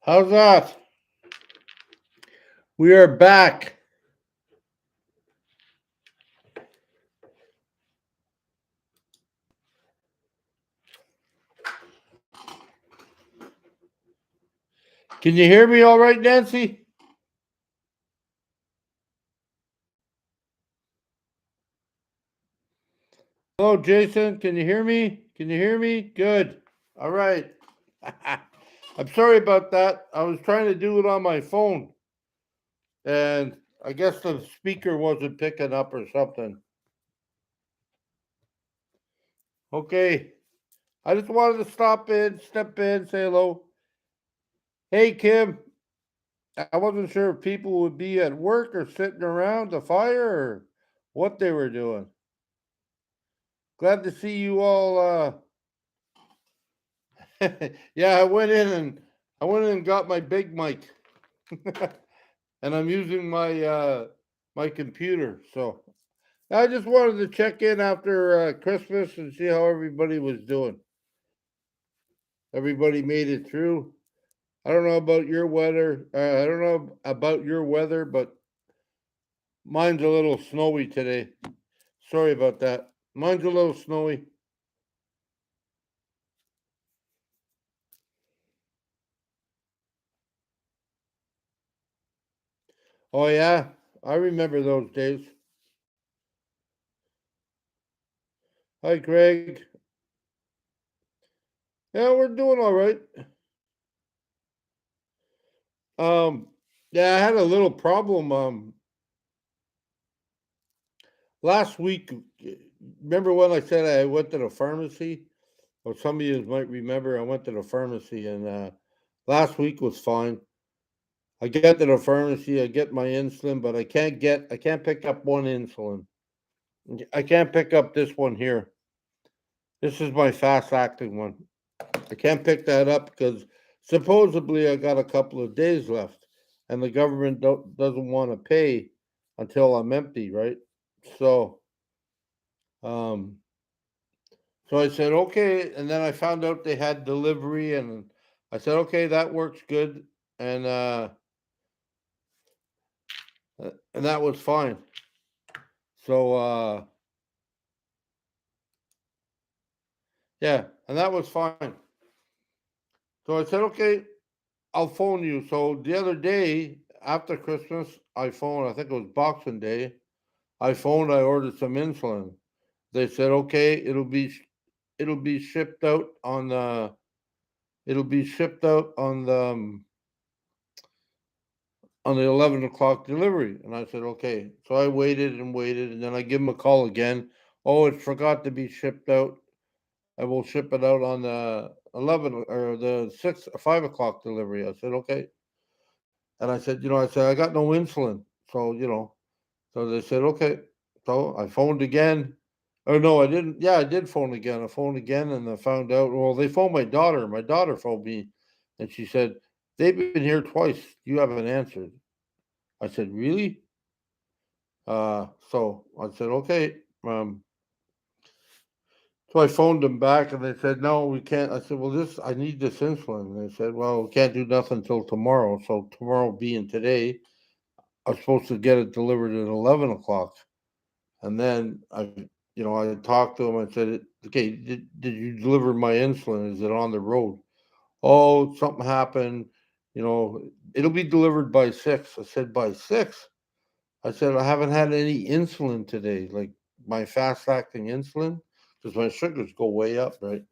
How's that? We are back. Can you hear me all right, Nancy? Hello, Jason. Can you hear me? Can you hear me? Good. All right. I'm sorry about that. I was trying to do it on my phone, and I guess the speaker wasn't picking up or something. Okay. I just wanted to step in, say hello. Hey, Kim. I wasn't sure if people would be at work or sitting around the fire or what they were doing. Glad to see you all. Yeah, I went in and got my big mic, and I'm using my computer. So I just wanted to check in after Christmas and see how everybody was doing. Everybody made it through. I don't know about your weather. I don't know about your weather, but mine's a little snowy today. Sorry about that. Mine's a little snowy. Oh yeah, I remember those days. Hi, Greg. Yeah, we're doing all right. Um, yeah, I had a little problem. Last week, remember when I said I went to the pharmacy? Or some of you might remember I went to the pharmacy, and last week was fine. I get to the pharmacy, I get my insulin, but I can't pick up one insulin. I can't pick up this one here. This is my fast acting one. I can't pick that up because supposedly I got a couple of days left, and the government doesn't want to pay until I'm empty, right? So, um, so I said okay, and then I found out they had delivery, and I said okay, that works good, and and that was fine. So yeah, and that was fine. So I said okay, I'll phone you. So the other day after Christmas, I phoned. I think it was Boxing Day. I phoned. I ordered some insulin. They said okay, it'll be shipped out on it'll be shipped out on the 11 o'clock delivery. And I said, okay. So I waited and waited, and then I give them a call again. Oh, it forgot to be shipped out. I will ship it out on the 11 or the 5 o'clock delivery. I said, okay. And I said, I said, I got no insulin. So, so they said, okay. So I phoned again. Oh, no, I didn't. Yeah, I did phone again. I phoned again and I found out. Well, they phoned my daughter. My daughter phoned me and she said, they've been here twice. You haven't answered. I said, really? So I said, okay. So I phoned them back and they said, no, we can't. I said, well, I need this insulin. And they said, well, we can't do nothing until tomorrow. So tomorrow being today, I was supposed to get it delivered at 11 o'clock. And then I talked to them. I said, okay, did you deliver my insulin? Is it on the road? Oh, something happened. It'll be delivered by 6. I said, by 6? I said, I haven't had any insulin today, like my fast acting insulin, because my sugars go way up, right?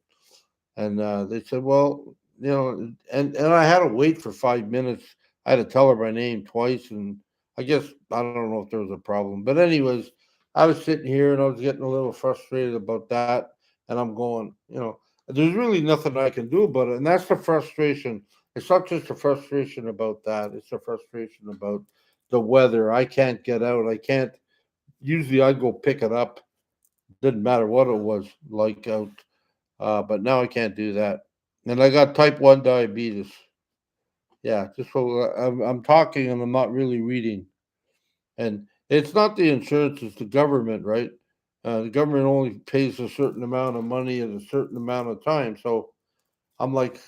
And they said, well, and I had to wait for 5 minutes. I had to tell her my name twice, and I guess I don't know if there was a problem, but anyways, I was sitting here and I was getting a little frustrated about that, and I'm going, there's really nothing I can do about it, and that's the frustration. It's not just a frustration about that; it's a frustration about the weather. I can't get out. I can't. Usually, I'd go pick it up. Didn't matter what it was like out, but now I can't do that. And I got type 1 diabetes. Yeah, just so I'm talking and I'm not really reading. And it's not the insurance, it's the government, right? The government only pays a certain amount of money at a certain amount of time. So I'm like,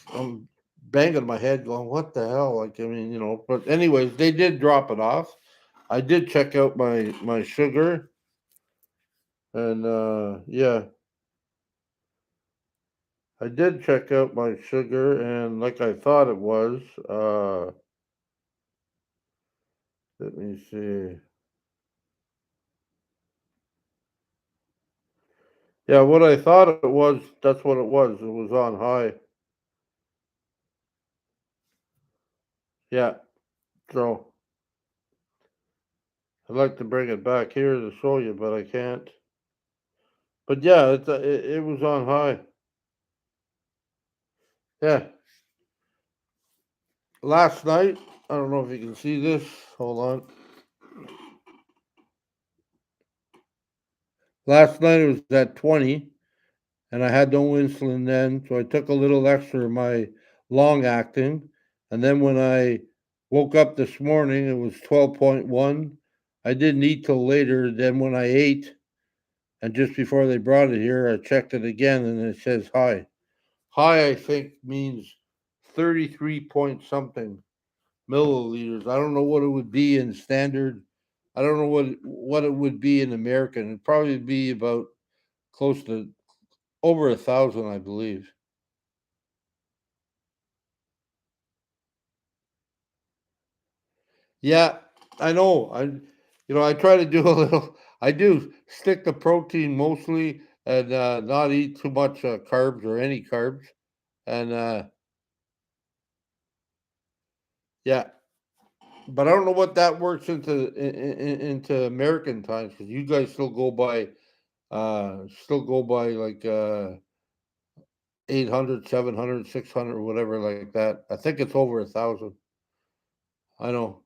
banging my head, going, "What the hell?" Like, I mean, But anyways, they did drop it off. I did check out my sugar, and yeah, I did check out my sugar, and like I thought it was. Let me see. Yeah, what I thought it was, that's what it was. It was on high. Yeah. So I'd like to bring it back here to show you, but I can't. But yeah, it was on high. Yeah. Last night, I don't know if you can see this. Hold on. Last night it was at 20, and I had no insulin then, so I took a little extra of my long acting. And then when I woke up this morning, it was 12.1. I didn't eat till later. Then when I ate, and just before they brought it here, I checked it again, and it says high. High, I think, means 33 point something milliliters. I don't know what it would be in standard. I don't know what it would be in American. It'd probably be about close to over 1,000, I believe. Yeah, I know. I try to do a little. I do stick to protein mostly, and not eat too much carbs or any carbs. And yeah, but I don't know what that works into American times, because you guys still go by like 800, 700, 600, whatever like that. I think it's over 1,000. I know.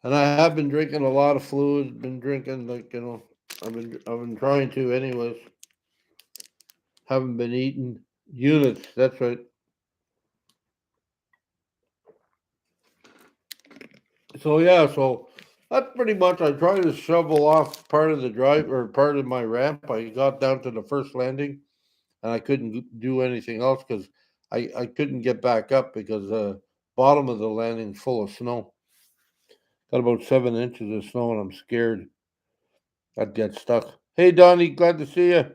And I have been drinking a lot of fluid, been drinking like, I've been trying to anyways. Haven't been eating units, that's right. So yeah, so that's pretty much, I tried to shovel off part of the drive, or part of my ramp. I got down to the first landing, and I couldn't do anything else because I couldn't get back up because the bottom of the landing's full of snow. Got about 7 inches of snow, and I'm scared I'd get stuck. Hey, Donnie, glad to see you.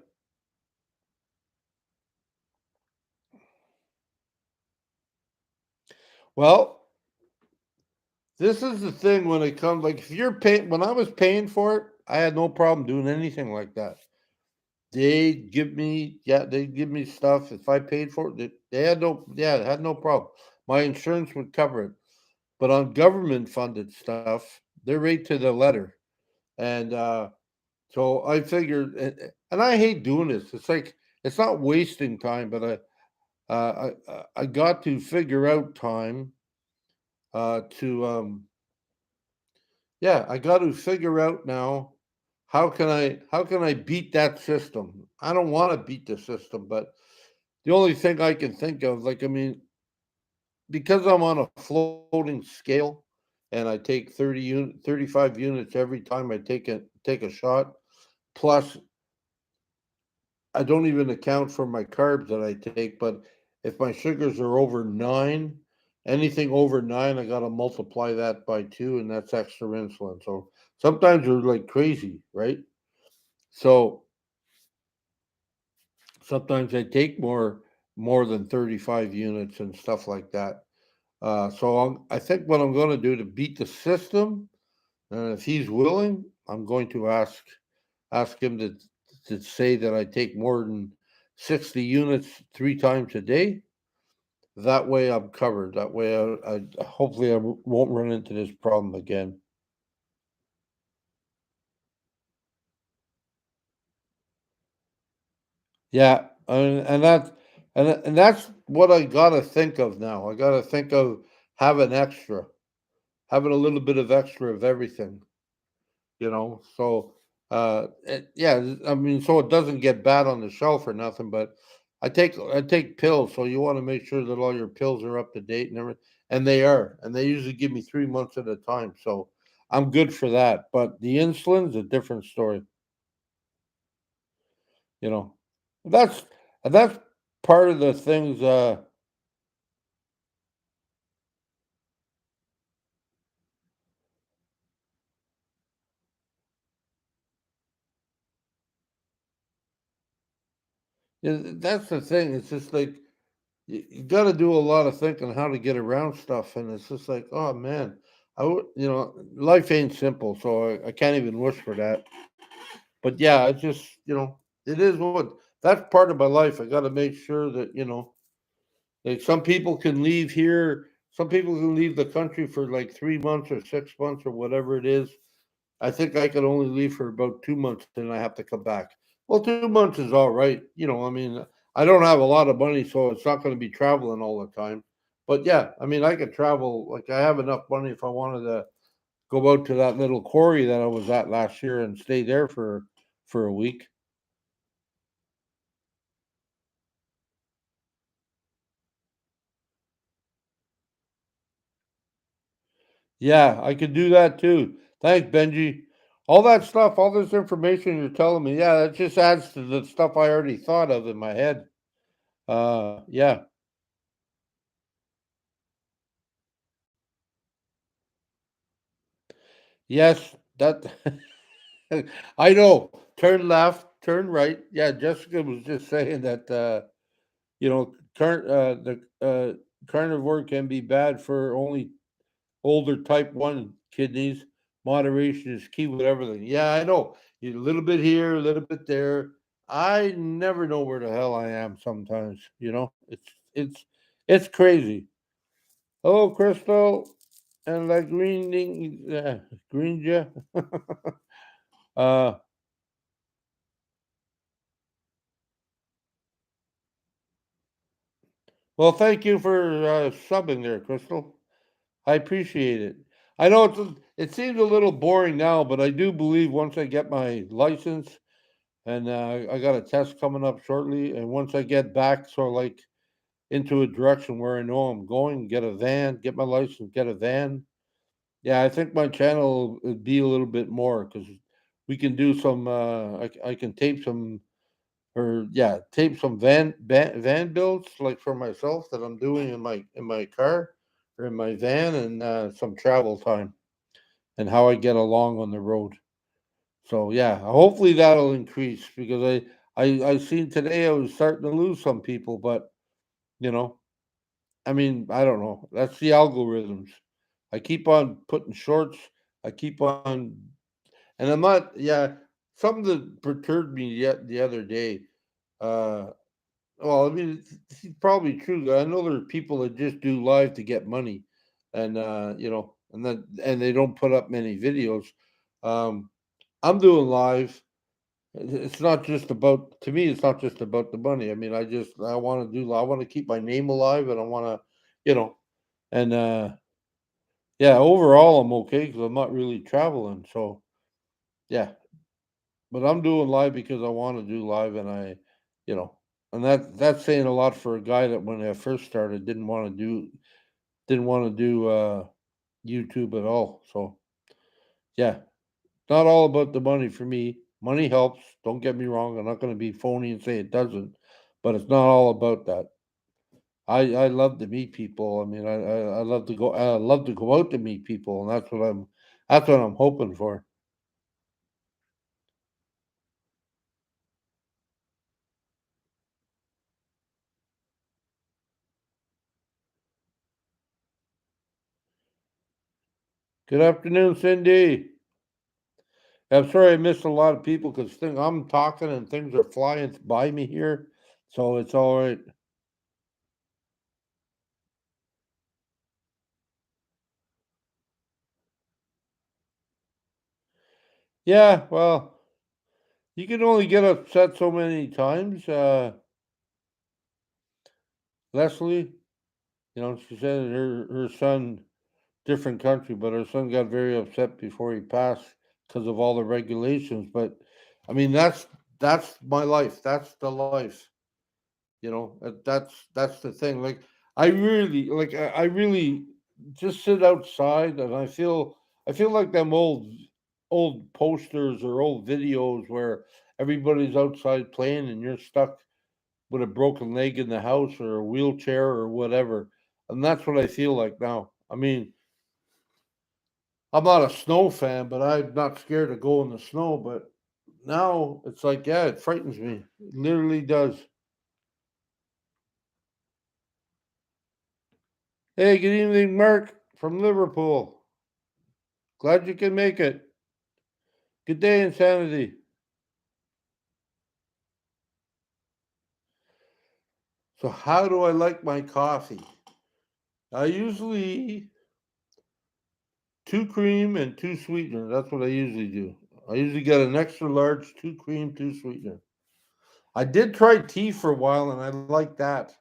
Well, this is the thing when it comes, like, if you're paying, when I was paying for it, I had no problem doing anything like that. They'd give me stuff if I paid for it. They had no problem. My insurance would cover it. But on government funded stuff, they're right to the letter. And so I figured, and I hate doing this. It's like, it's not wasting time, but I got to figure out time to yeah, I got to figure out now, how can I beat that system? I don't want to beat the system, but the only thing I can think of, like, I mean, because I'm on a floating scale, and I take 35 units every time I take a shot. Plus, I don't even account for my carbs that I take. But if my sugars are over 9, anything over 9, I gotta multiply that by 2, and that's extra insulin. So sometimes they're like crazy, right? So sometimes I take more than 35 units and stuff like that. I think what I'm going to do to beat the system, and if he's willing, I'm going to ask him to say that I take more than 60 units 3 times a day. That way I'm covered. That way I hopefully won't run into this problem again. Yeah, and that's what I gotta think of now. I gotta think of having extra, having a little bit of extra of everything. Yeah, I mean, so it doesn't get bad on the shelf or nothing. But I take pills, so you want to make sure that all your pills are up to date and everything, and they are, and they usually give me 3 months at a time, so I'm good for that. But the insulin's a different story. you know that's and that's part of the things. That's the thing. It's just like you got to do a lot of thinking how to get around stuff, and it's just like, oh man, life ain't simple, so I can't even wish for that. But yeah, I just it is what that's part of my life. I got to make sure that like some people can leave here, some people can leave the country for like 3 months or 6 months or whatever it is. I think I could only leave for about 2 months, and I have to come back. Well, 2 months is all right. I mean, I don't have a lot of money, so it's not going to be traveling all the time. But yeah, I mean, I could travel. Like I have enough money if I wanted to go out to that little quarry that I was at last year and stay there for a week. Yeah, I could do that too. Thanks, Benji. All that stuff, all this information you're telling me, yeah, that just adds to the stuff I already thought of in my head. Yeah. Yes, that I know. Turn left, turn right. Yeah, Jessica was just saying that the carnivore can be bad for only older type 1 kidneys. Moderation is key with everything. Yeah, I know. A little bit here, a little bit there. I never know where the hell I am sometimes, it's crazy. Hello, Crystal and La Green Green. uh well, thank you for subbing there, Crystal. I appreciate it. I know it seems a little boring now, but I do believe once I get my license and I got a test coming up shortly, and once I get back, sort of like into a direction where I know I'm going, get a van, get my license, get a van. Yeah, I think my channel would be a little bit more because we can do some. I can tape some or yeah, tape some van builds like for myself that I'm doing in my car or in my van, and some travel time and how I get along on the road. So yeah, hopefully that'll increase because I seen today I was starting to lose some people, but you know, I mean, I don't know. That's the algorithms. I keep on putting shorts. I keep on, and I'm not. Yeah, something that perturbed me yet the other day. Uh, well, I mean, it's probably true. I know there are people that just do live to get money, and and they don't put up many videos. Um, I'm doing live. It's not just about to me. It's not just about the money. I mean, I want to do. I want to keep my name alive, and I want to, you know, and yeah. Overall, I'm okay because I'm not really traveling. So yeah, but I'm doing live because I want to do live, and you know, and that's saying a lot for a guy that when I first started didn't want to do YouTube at all. So yeah, not all about the money for me. Money helps. Don't get me wrong. I'm not going to be phony and say it doesn't, but it's not all about that. I love to meet people. I mean, I love to go. I love to go out to meet people, and that's what I'm hoping for. Good afternoon, Cindy. I'm sorry I missed a lot of people because I'm talking and things are flying by me here, so it's all right. Yeah, well, you can only get upset so many times. Leslie, she said her son, different country, but her son got very upset before he passed because of all the regulations. But I mean, that's my life. That's the life. That's the thing. Like I really just sit outside, and I feel like them old posters or old videos where everybody's outside playing and you're stuck with a broken leg in the house or a wheelchair or whatever. And that's what I feel like now. I mean, I'm not a snow fan, but I'm not scared to go in the snow. But now it's like, yeah, it frightens me. It literally does. Hey, good evening, Mark from Liverpool. Glad you can make it. Good day, Insanity. So, how do I like my coffee? I usually two cream and two sweetener. That's what I usually do. I usually get an extra large, two cream, two sweetener. I did try tea for a while and I like that.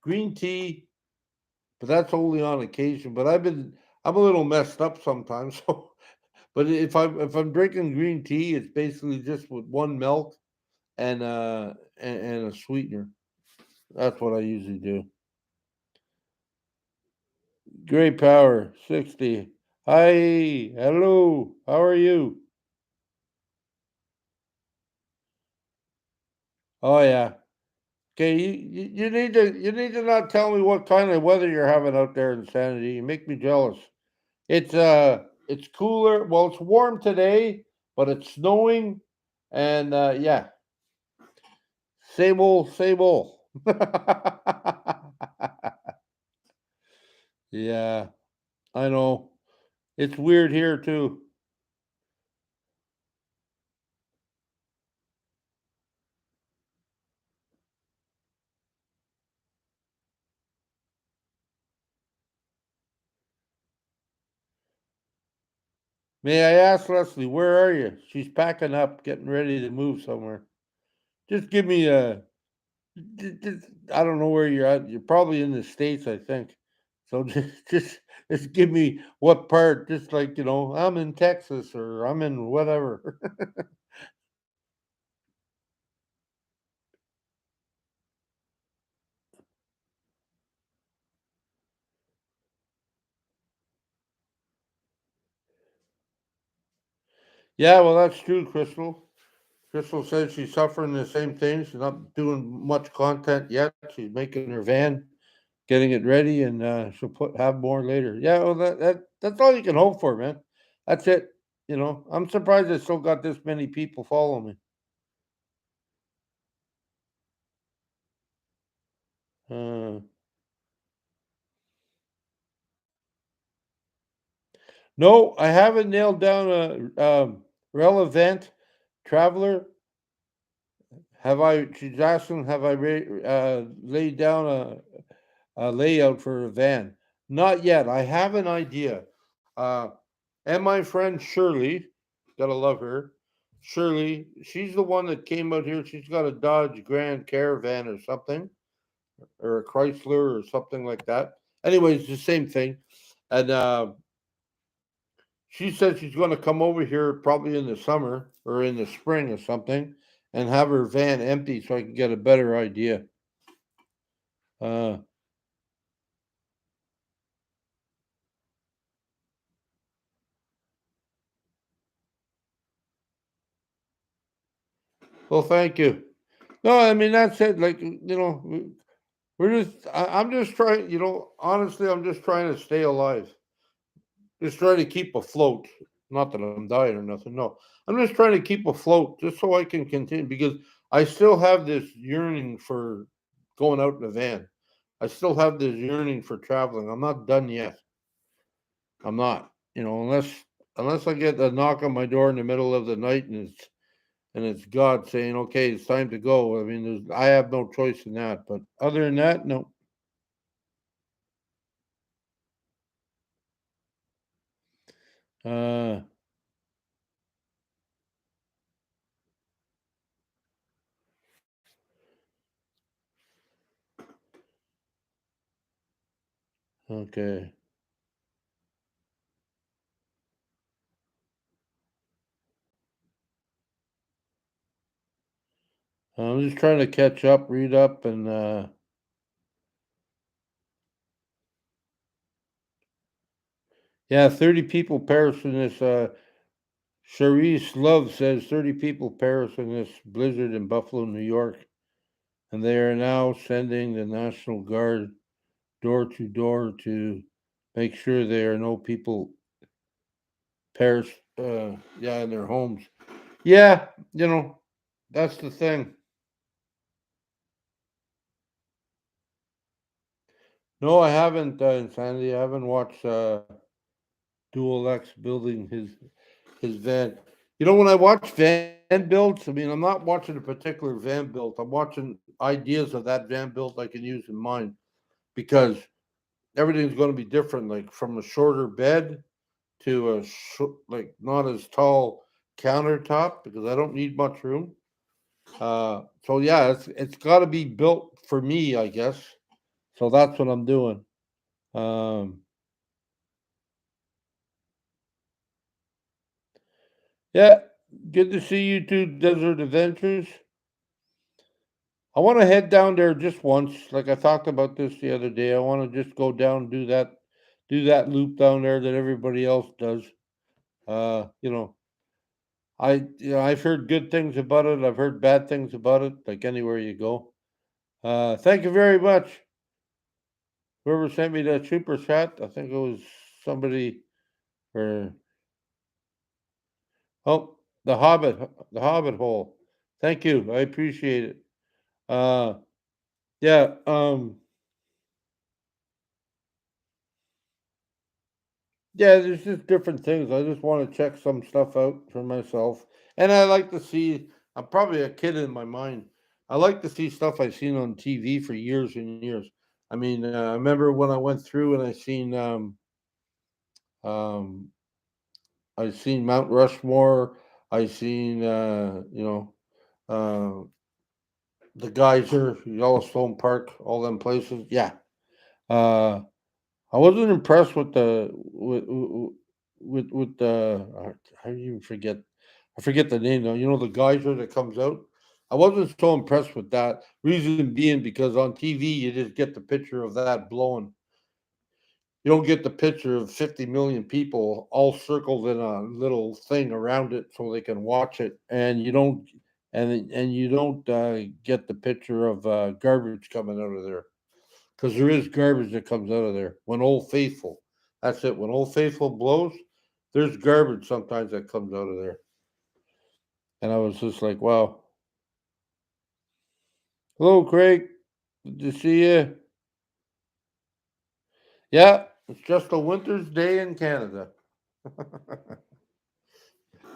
Green tea, but that's only on occasion. But I'm a little messed up sometimes. So, but if I'm drinking green tea, it's basically just with one milk and a sweetener. That's what I usually do. Great power, 60. Hi, hello, how are you? Oh yeah. Okay, you need to not tell me what kind of weather you're having out there in Sanity. You make me jealous. It's cooler. Well, it's warm today, but it's snowing, and yeah, same old, same old. Yeah, I know. It's weird here too. May I ask Leslie, where are you? She's packing up, getting ready to move somewhere. Just give me a. I don't know where you're at. You're probably in the States, I think. So just give me what part. Just like I'm in Texas or I'm in whatever. Yeah, well, that's true, Crystal. Crystal says she's suffering the same thing. She's not doing much content yet. She's making her van, getting it ready, and she'll have more later. Yeah, well, that's all you can hope for, man. That's it. I'm surprised I still got this many people following me. Uh, no, I haven't nailed down a relevant traveler. Have I? She's asking, have I laid down a layout for a van? Not yet. I have an idea. Uh, and my friend Shirley, gotta love her. Shirley, she's the one that came out here. She's got a Dodge Grand Caravan or something, or a Chrysler or something like that. Anyways, the same thing. And she said she's going to come over here probably in the summer or in the spring or something and have her van empty so I can get a better idea. Uh, well, thank you. No, I mean, that's it. Like, I'm just trying, honestly, I'm just trying to stay alive. Just trying to keep afloat. Not that I'm dying or nothing. No, I'm just trying to keep afloat just so I can continue because I still have this yearning for going out in a van. I still have this yearning for traveling. I'm not done yet. I'm not. Unless I get a knock on my door in the middle of the night and it's God saying, "Okay, it's time to go." I mean, I have no choice in that. But other than that, no. Uh, okay. I'm just trying to catch up, read up, and yeah, 30 people perished in this. Charisse Love says 30 people perished in this blizzard in Buffalo, New York, and they are now sending the National Guard door to door to make sure there are no people perish. Yeah, in their homes. Yeah, that's the thing. No, I haven't, Insanity. I haven't watched Dual X building his van. You know, when I watch van builds, I mean, I'm not watching a particular van build. I'm watching ideas of that van build I can use in mine because everything's going to be different. Like from a shorter bed to a like not as tall countertop because I don't need much room. So yeah, it's got to be built for me, I guess. So that's what I'm doing. Um, yeah, good to see you two, Desert Adventures. I want to head down there just once. Like I talked about this the other day. I want to just go down, do that loop down there that everybody else does. You know, I've heard good things about it. I've heard bad things about it. Like anywhere you go. Thank you very much. Whoever sent me that super chat, I think it was somebody or oh the Hobbit hole. Thank you. I appreciate it. Uh, yeah. Yeah, there's just different things. I just want to check some stuff out for myself. And I like to see, I'm probably a kid in my mind. I like to see stuff I've seen on TV for years and years. I mean, I remember when I went through and um, I seen Mount Rushmore. I seen, uh, the Geyser, Yellowstone Park, all them places. Yeah. Uh, I wasn't impressed with with the I even forget I forget the name now. You know the geyser that comes out. I wasn't so impressed with that. Reason being because on TV you just get the picture of that blowing. You don't get the picture of 50 million people all circled in a little thing around it so they can watch it, and you don't get the picture of garbage coming out of there because there is garbage that comes out of there. When Old Faithful, that's it. When Old Faithful blows, there's garbage sometimes that comes out of there. And I was just like, wow. Hello, Craig. Good to see you. Yeah, it's just a winter's day in Canada.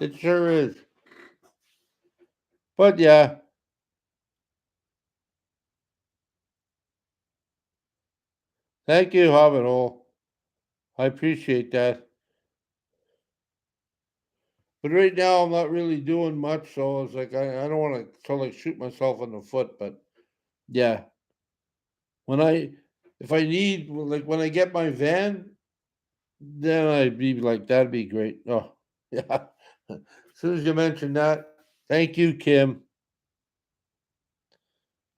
It sure is. But yeah, thank you, Hobbit Hole. I appreciate that. But right now, I'm not really doing much, so it's like I don't want to totally shoot myself in the foot. But yeah, when I if I need like when I get my van, then I'd be like, that'd be great. Oh, yeah. As soon as you mentioned that, thank you, Kim.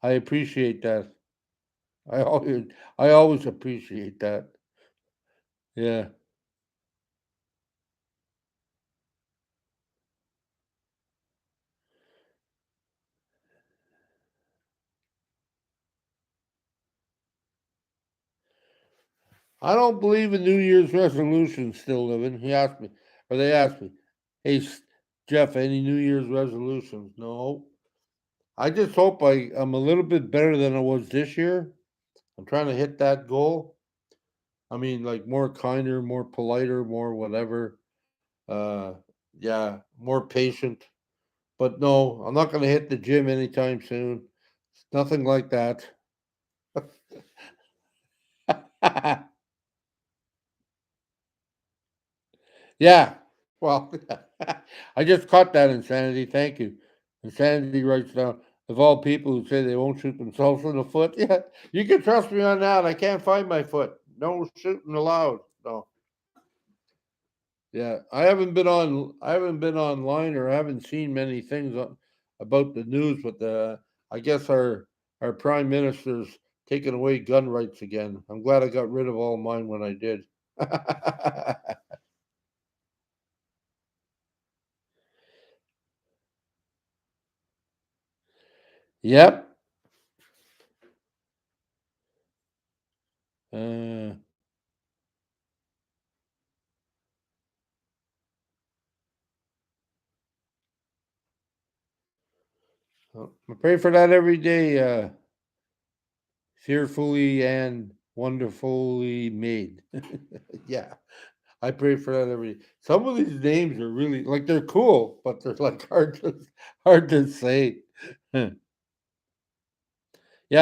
I appreciate that. I always, I always appreciate that. Yeah. I don't believe in New Year's resolutions still living. He asked me, or they asked me, hey, Jeff, any New Year's resolutions? No. I just hope I'm a little bit better than I was this year. I'm trying to hit that goal. I mean, like more kinder, more politer, more whatever. Uh, yeah, more patient. But no, I'm not going to hit the gym anytime soon. Nothing like that. Yeah. Well, I just caught that, Insanity. Thank you. Insanity writes down of all people who say they won't shoot themselves in the foot. Yeah, you can trust me on that. I can't find my foot. No shooting allowed. No. Yeah, I haven't been online or I haven't seen many things about the news, but I guess our prime minister's taking away gun rights again. I'm glad I got rid of all mine when I did. Yep. Uh, I pray for that every day, fearfully and wonderfully made. Yeah, I pray for that every. Some of these names are really like they're cool, but they're like hard to say. Yeah,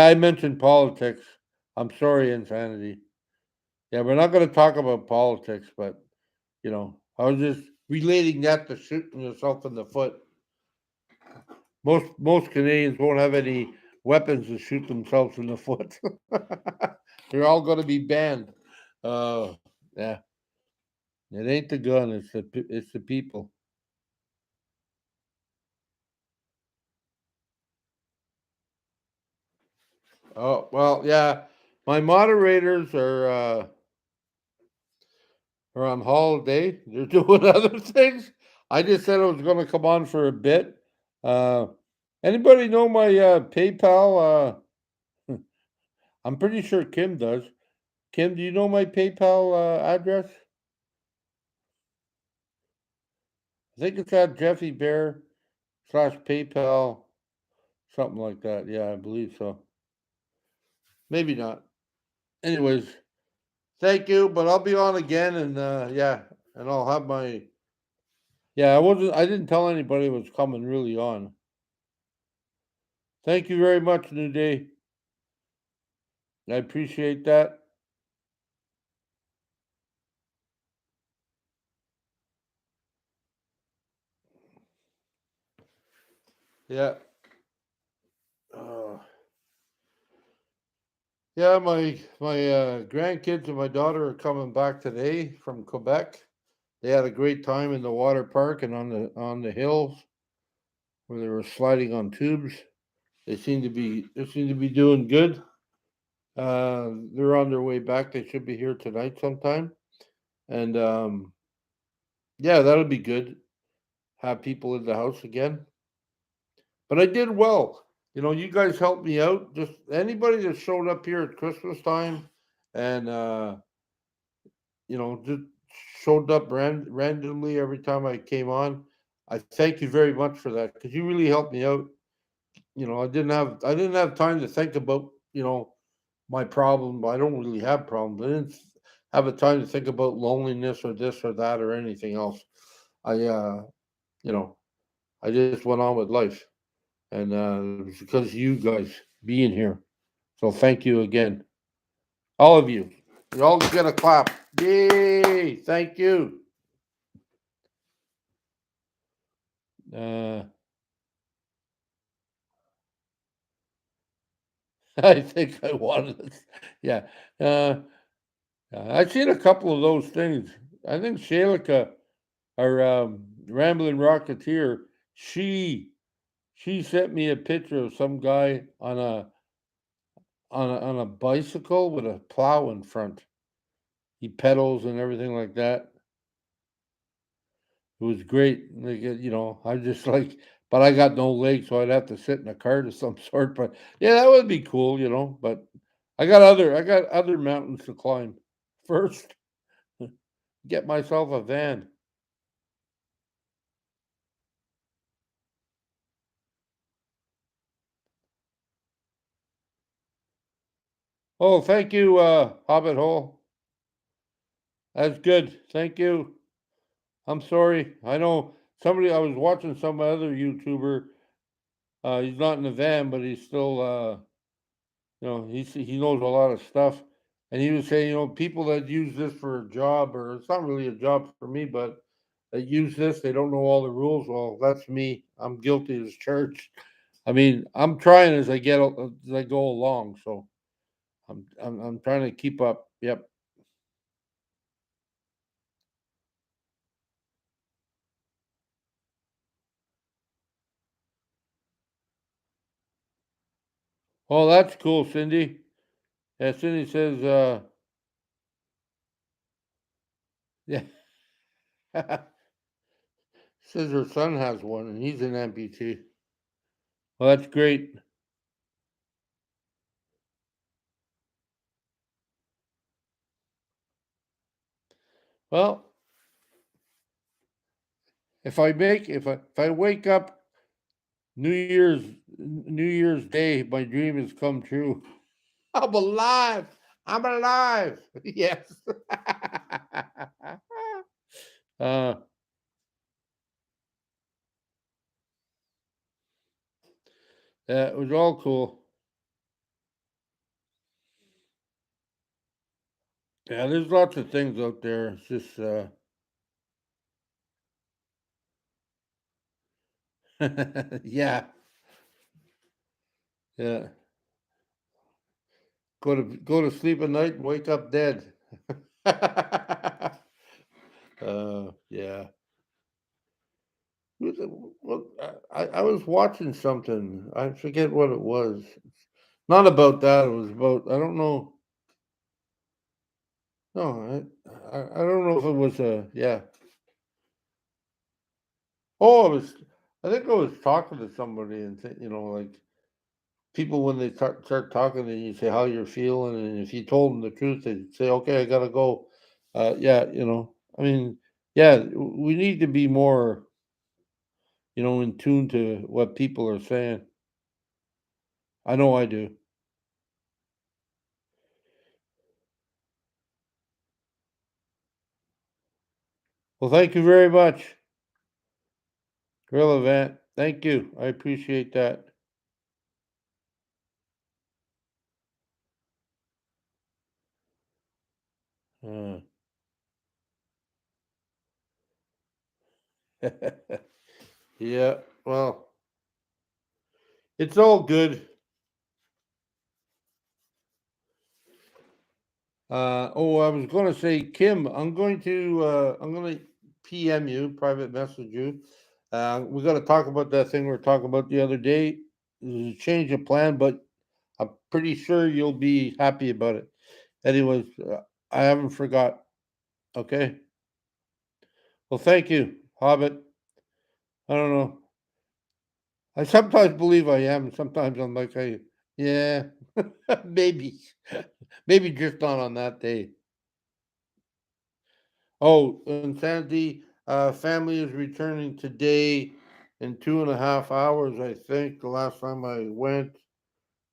I mentioned politics. I'm sorry, insanity. Yeah, we're not going to talk about politics, but I was just relating that to shooting yourself in the foot. Most Canadians won't have any weapons to shoot themselves in the foot. They're all going to be banned. Yeah, it ain't the gun; it's the people. Oh well, yeah. My moderators are on holiday. They're doing other things. I just said I was going to come on for a bit. Uh, Anybody know my PayPal? I'm pretty sure Kim does. Kim, do you know my PayPal address? I think it's at Jeffy Bear slash PayPal, something like that. Yeah, I believe so. Maybe not. Anyways, thank you. But I'll be on again, and yeah, and I'll have my. Yeah, I wasn't. I didn't tell anybody it was coming really on. Thank you very much, New Day. I appreciate that. Yeah. Uh, yeah, my grandkids and my daughter are coming back today from Quebec. They had a great time in the water park and on the hills where they were sliding on tubes. They seem to be doing good. They're on their way back. They should be here tonight sometime. And yeah, that'll be good. Have people in the house again. But I did well. You guys helped me out. Just anybody that showed up here at Christmas time and just showed up randomly every time I came on. I thank you very much for that because you really helped me out. I didn't have time to think about my problem. I don't really have problems. I didn't have a time to think about loneliness or this or that or anything else. I you know I just went on with life, and it was because of you guys being here. So thank you again, all of you. You all get a clap. Yay! Thank you. Uh, I think I wanted it. Yeah. Uh, I've seen a couple of those things. I think Shalika, our rambling rocketeer, she she sent me a picture of some guy on a bicycle with a plow in front. He pedals and everything like that. It was great. Like, I just like, but I got no legs, so I'd have to sit in a cart of some sort. But yeah, that would be cool. But I got other mountains to climb. First, get myself a van. Oh, thank you, Hobbit Hole. That's good. Thank you. I'm sorry. I know somebody. I was watching some other YouTuber. He's not in the van, but he's still. He knows a lot of stuff, and he was saying, people that use this for a job, or it's not really a job for me, but that use this, they don't know all the rules. Well, that's me. I'm guilty as charged. I mean, I'm trying as I go along, so I'm trying to keep up. Yep. Oh, that's cool, Cindy. Yeah, Cindy says, yeah, says her son has one and he's an amputee. Well, that's great. Well, if I wake up New Year's Day, my dream has come true. I'm alive. I'm alive. Yes. uh, yeah, it was all cool. Yeah, there's lots of things out there. It's just, yeah, yeah. Go to sleep at night and wake up dead. Yeah. Well, I was watching something. I forget what it was. Not about that. It was about, I don't know. No, I don't know if it was a, yeah. Oh, I think I was talking to somebody and like people when they start talking and you say how you're feeling, and if you told them the truth, they'd say, "Okay, I gotta go." Yeah, I mean, yeah, we need to be more, in tune to what people are saying. I know I do. Well, thank you very much, real event. Thank you. I appreciate that. Uh, yeah. Well, it's all good. Oh, I was going to say, Kim, I'm going to PM you, private message you. We got to talk about that thing we were talking about the other day. There's a change of plan, but I'm pretty sure you'll be happy about it. Anyways, I haven't forgot. Okay. Well, thank you, Hobbit. I don't know. I sometimes believe I am. Sometimes I'm like, yeah, maybe, maybe just not on that day. Oh, insanity. Family is returning today in 2.5 hours, I think. The last time I went,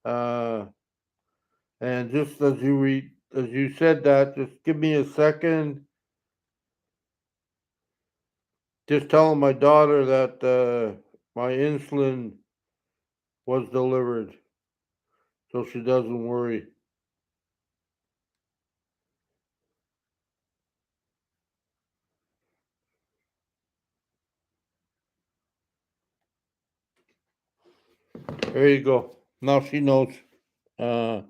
uh, and just as you said that, just give me a second. Just telling my daughter that my insulin was delivered, so she doesn't worry. There you go. Now she knows. Uh,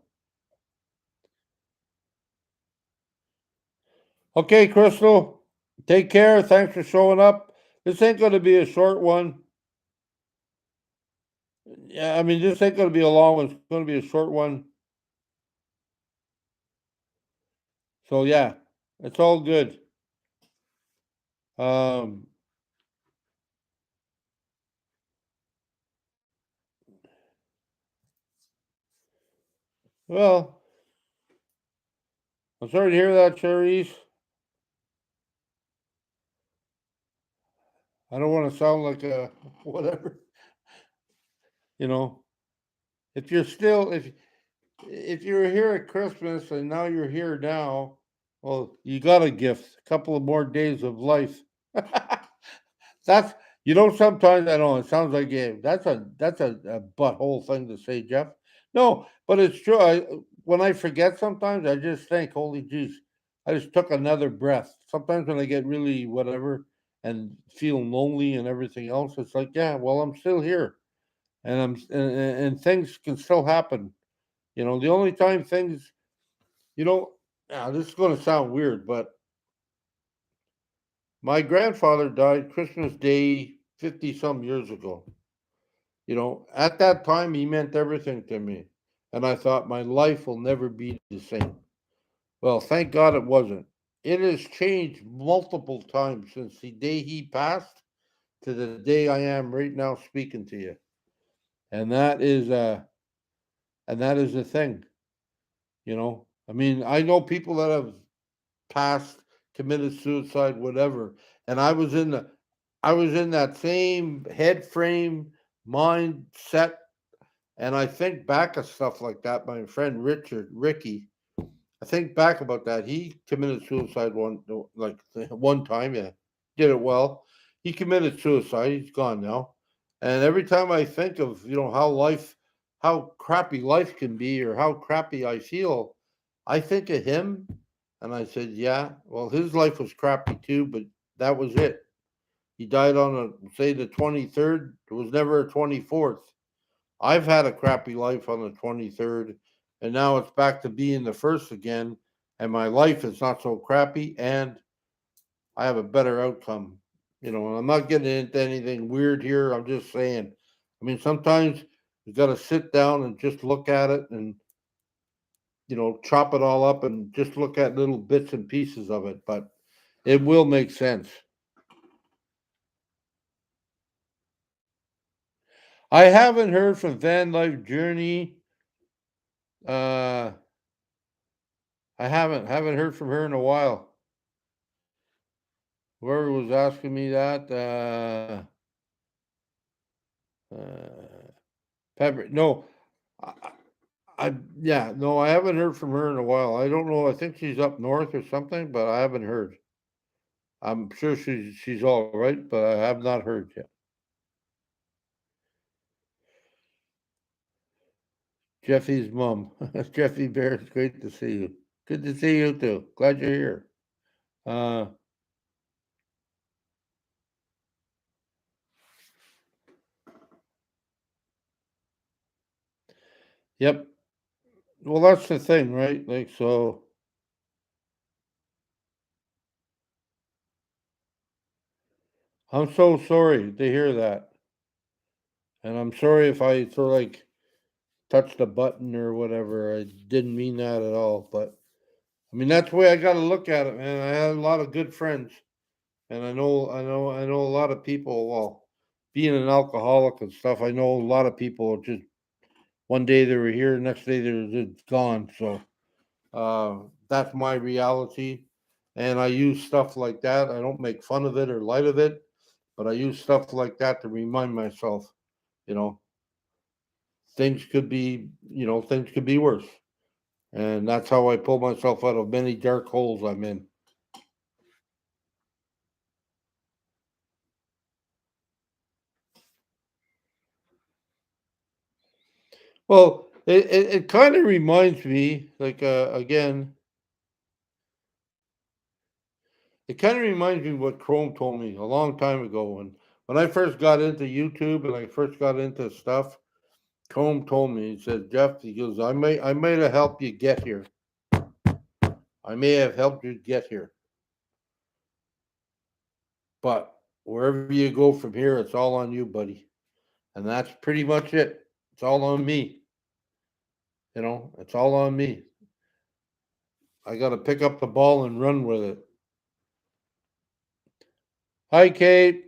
okay, Crystal. Take care. Thanks for showing up. This ain't going to be a short one. Yeah, I mean, this ain't going to be a long one. It's going to be a short one. So yeah, it's all good. Um, well, I'm sorry to hear that, Cherise. I don't want to sound like a whatever. You know, if you're still if you were here at Christmas and now you're here now, well, you got a gift. A couple of more days of life. That's sometimes I know it sounds like that's a butthole thing to say, Jeff. No, but it's true. When I forget sometimes I just think, holy jeez, I just took another breath. Sometimes when I get really whatever and feel lonely and everything else, it's like, yeah, well, I'm still here, and and things can still happen. The only time things, you know, now this is going to sound weird, but my grandfather died Christmas Day 50 some years ago. At that time, he meant everything to me. And I thought my life will never be the same. Well, thank God it wasn't. It has changed multiple times since the day he passed to the day I am right now speaking to you. And that is the thing, I mean, I know people that have passed, committed suicide, whatever. And I was in that same head frame, mindset. And I think back of stuff like that. My friend Ricky, I think back about that. He committed suicide one time. Yeah, did it well. He committed suicide. He's gone now. And every time I think of how crappy life can be, or how crappy I feel, I think of him, and I said, yeah, well, his life was crappy too, but that was it. He died on the 23rd. There was never a 24th. I've had a crappy life on the 23rd, and now it's back to being the first again, and my life is not so crappy, and I have a better outcome. And I'm not getting into anything weird here. I'm just saying. I mean, sometimes you got to sit down and just look at it and, chop it all up and just look at little bits and pieces of it, but it will make sense. I haven't heard from Van Life Journey. Uh, I haven't heard from her in a while. Whoever was asking me that, Pepper. No, I, yeah, no, I haven't heard from her in a while. I don't know. I think she's up north or something, but I haven't heard. I'm sure she's all right, but I have not heard yet. Jeffy's mom, Jeffy Bear. It's great to see you. Good to see you too. Glad you're here. Uh, yep. Well, that's the thing, right? Like, so I'm so sorry to hear that, and I'm sorry if I sort of like touched a button or whatever. I didn't mean that at all, but I mean that's the way I got to look at it, man. I had a lot of good friends, and I know a lot of people. Well, being an alcoholic and stuff, I know a lot of people just one day they were here, next day they're just gone. So that's my reality, and I use stuff like that. I don't make fun of it or light of it, but I use stuff like that to remind myself, you know, things could be worse. And that's how I pull myself out of many dark holes I'm in. Well, it kind of reminds me, like, again, it kind of reminds me what Chrome told me a long time ago when I first got into YouTube and I first got into stuff. Chrome told me, he said, Jeff, he goes, I may have helped you get here. I may have helped you get here, but wherever you go from here, it's all on you, buddy. And that's pretty much it. It's all on me. It's all on me. I got to pick up the ball and run with it. Hi, Kate.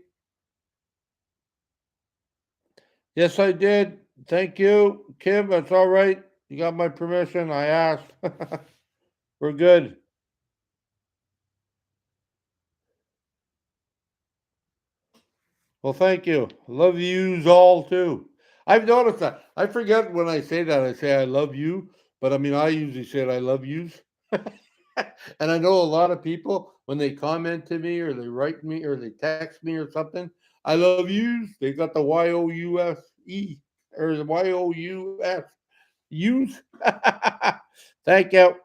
Yes, I did. Thank you, Kim. That's all right. You got my permission. I asked. We're good. Well, thank you. Love yous all too. I've noticed that. I forget when I say that. I say I love you, but I mean I usually say I love yous. And I know a lot of people when they comment to me or they write me or they text me or something. I love yous. They got the YOUSE or the YOUS use. Thank you.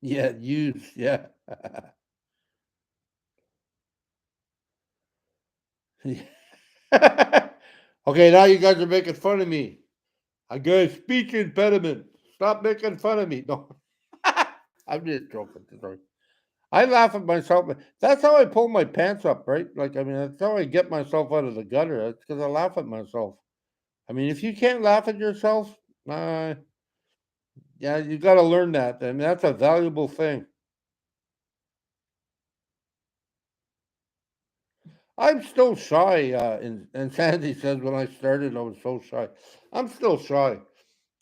Yeah, use. Yeah. Okay, now you guys are making fun of me. I got a speech impediment. Stop making fun of me. No, I'm just joking. Sorry. I laugh at myself. That's how I pull my pants up, right? Like, I mean, that's how I get myself out of the gutter. That's because I laugh at myself. I mean, if you can't laugh at yourself, uh, yeah, you got to learn that. I mean, that's a valuable thing. I'm still shy. And Sandy says when I started, I was so shy. I'm still shy.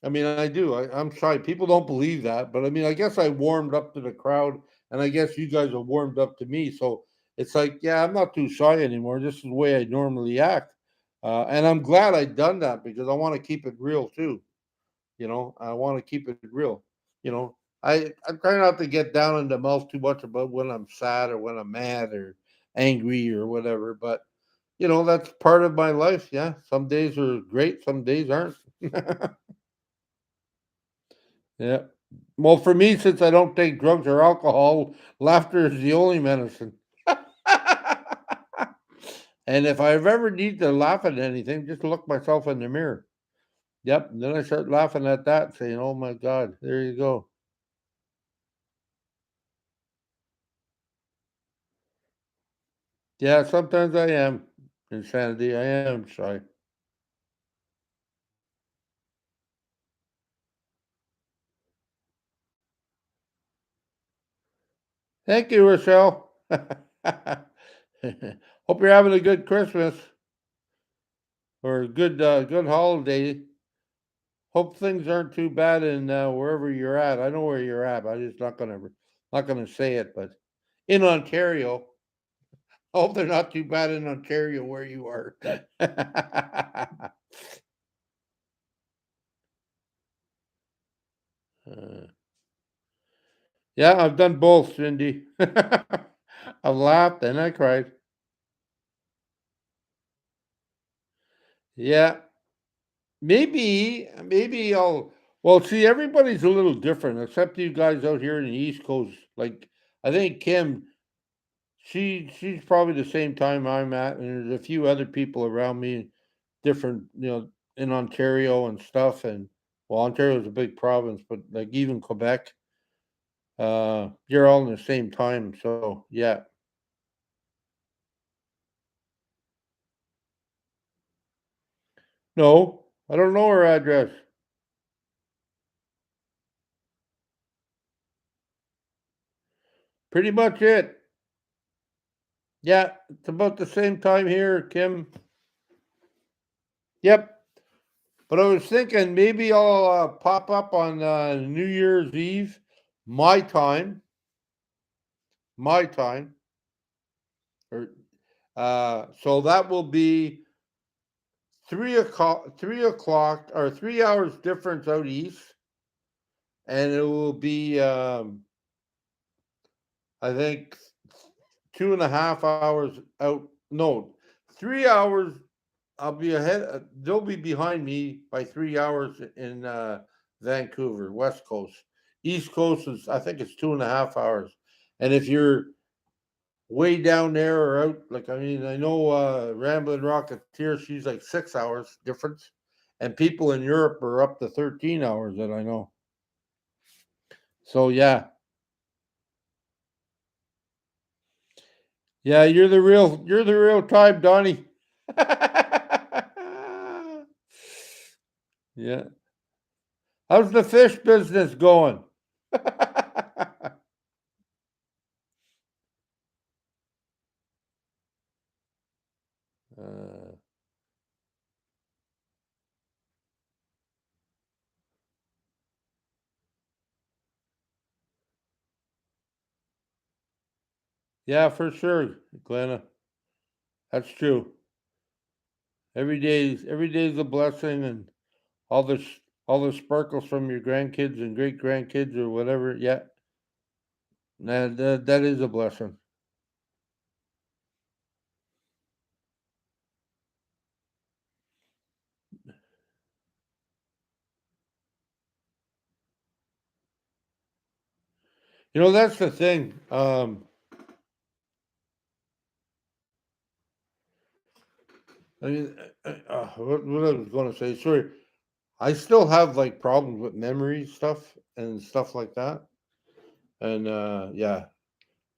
I mean, I do. I'm shy. People don't believe that, but I mean, I guess I warmed up to the crowd and I guess you guys are warmed up to me. So it's like, yeah, I'm not too shy anymore. This is the way I normally act, and I'm glad I done that because I want to keep it real too. I want to keep it real. You know, I try not to get down in the mouth too much about when I'm sad or when I'm mad or angry or whatever. But that's part of my life. Yeah, some days are great, some days aren't. Yeah. Well, for me, since I don't take drugs or alcohol, laughter is the only medicine. And if I ever need to laugh at anything, just look myself in the mirror. Yep. And then I start laughing at that, saying, "Oh my God, there you go." Yeah, sometimes I am insanity. I am shy. Thank you, Rochelle. Hope you're having a good Christmas or a good holiday. Hope things aren't too bad in wherever you're at. I know where you're at. But I'm just not gonna say it, but in Ontario. Hope they're not too bad in Ontario where you are. Uh, yeah, I've done both, Cindy. I've laughed and I cried. Yeah, maybe I'll. Well, see, everybody's a little different, except you guys out here in the East Coast. Like, I think Kim, she's probably the same time I'm at, and there's a few other people around me, different, in Ontario and stuff. And well, Ontario is a big province, but like even Quebec, you're all in the same time. So yeah, no, I don't know her address. Pretty much it. Yeah, it's about the same time here, Kim. Yep. But I was thinking maybe I'll pop up on New Year's Eve, my time, my time, or so that will be 3 o'clock, 3 o'clock, or 3 hours difference out east, and it will be I think 2.5 hours out. No, 3 hours. I'll be ahead. They'll be behind me by 3 hours in Vancouver, West Coast. East Coast is, I think it's 2.5 hours. And if you're way down there or out, like I mean, I know Ramblin' Rocketeer, she's like 6 hours difference, and people in Europe are up to 13 hours that I know. So yeah, yeah, you're the real type, Donnie. Yeah. How's the fish business going? uh, yeah, for sure, Glenna. That's true. Every day's a blessing, and all the sparkles from your grandkids and great grandkids or whatever. Yeah, that is a blessing. That's the thing. I mean, what I was going to say. Sorry, I still have like problems with memory stuff and stuff like that. And yeah,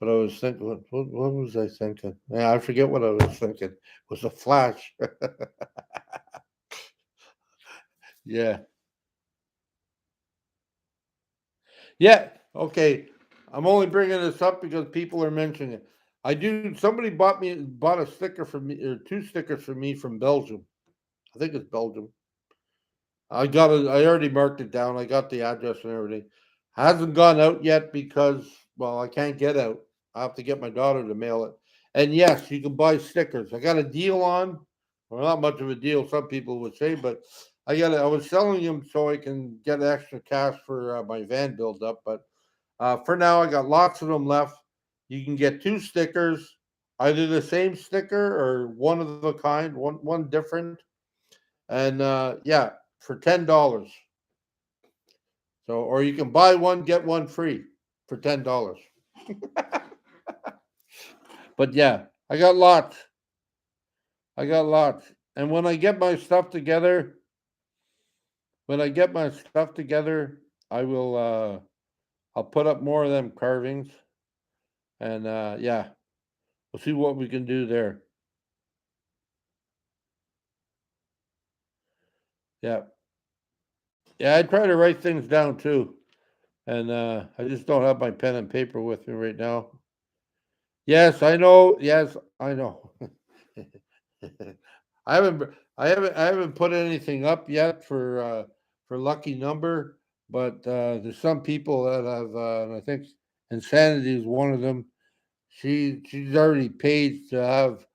but I was thinking, what was I thinking? Yeah, I forget what I was thinking. It was a flash. Yeah, yeah. Okay, I'm only bringing this up because people are mentioning it. I do. Somebody bought a sticker for me or two stickers for me from Belgium. I think it's Belgium. I got it. I already marked it down. I got the address and everything. Hasn't gone out yet because Well, I can't get out. I have to get my daughter to mail it. And yes, you can buy stickers. I got a deal on. Well, not much of a deal, some people would say, but I was selling them so I can get extra cash for my van build up. But for now, I got lots of them left. You can get two stickers, either the same sticker or one of the kind, one different, and yeah, for $10. So, or you can buy one get one free for $10. But yeah, I got lots. I got lots. And when I get my stuff together, I will. I'll put up more of them carvings, and yeah, we'll see what we can do there. Yeah, yeah. I try to write things down too, and I just don't have my pen and paper with me right now. Yes, I know. Yes, I know. I haven't put anything up yet for lucky number, but there's some people that have, and I think Insanity is one of them. She's already paid to have.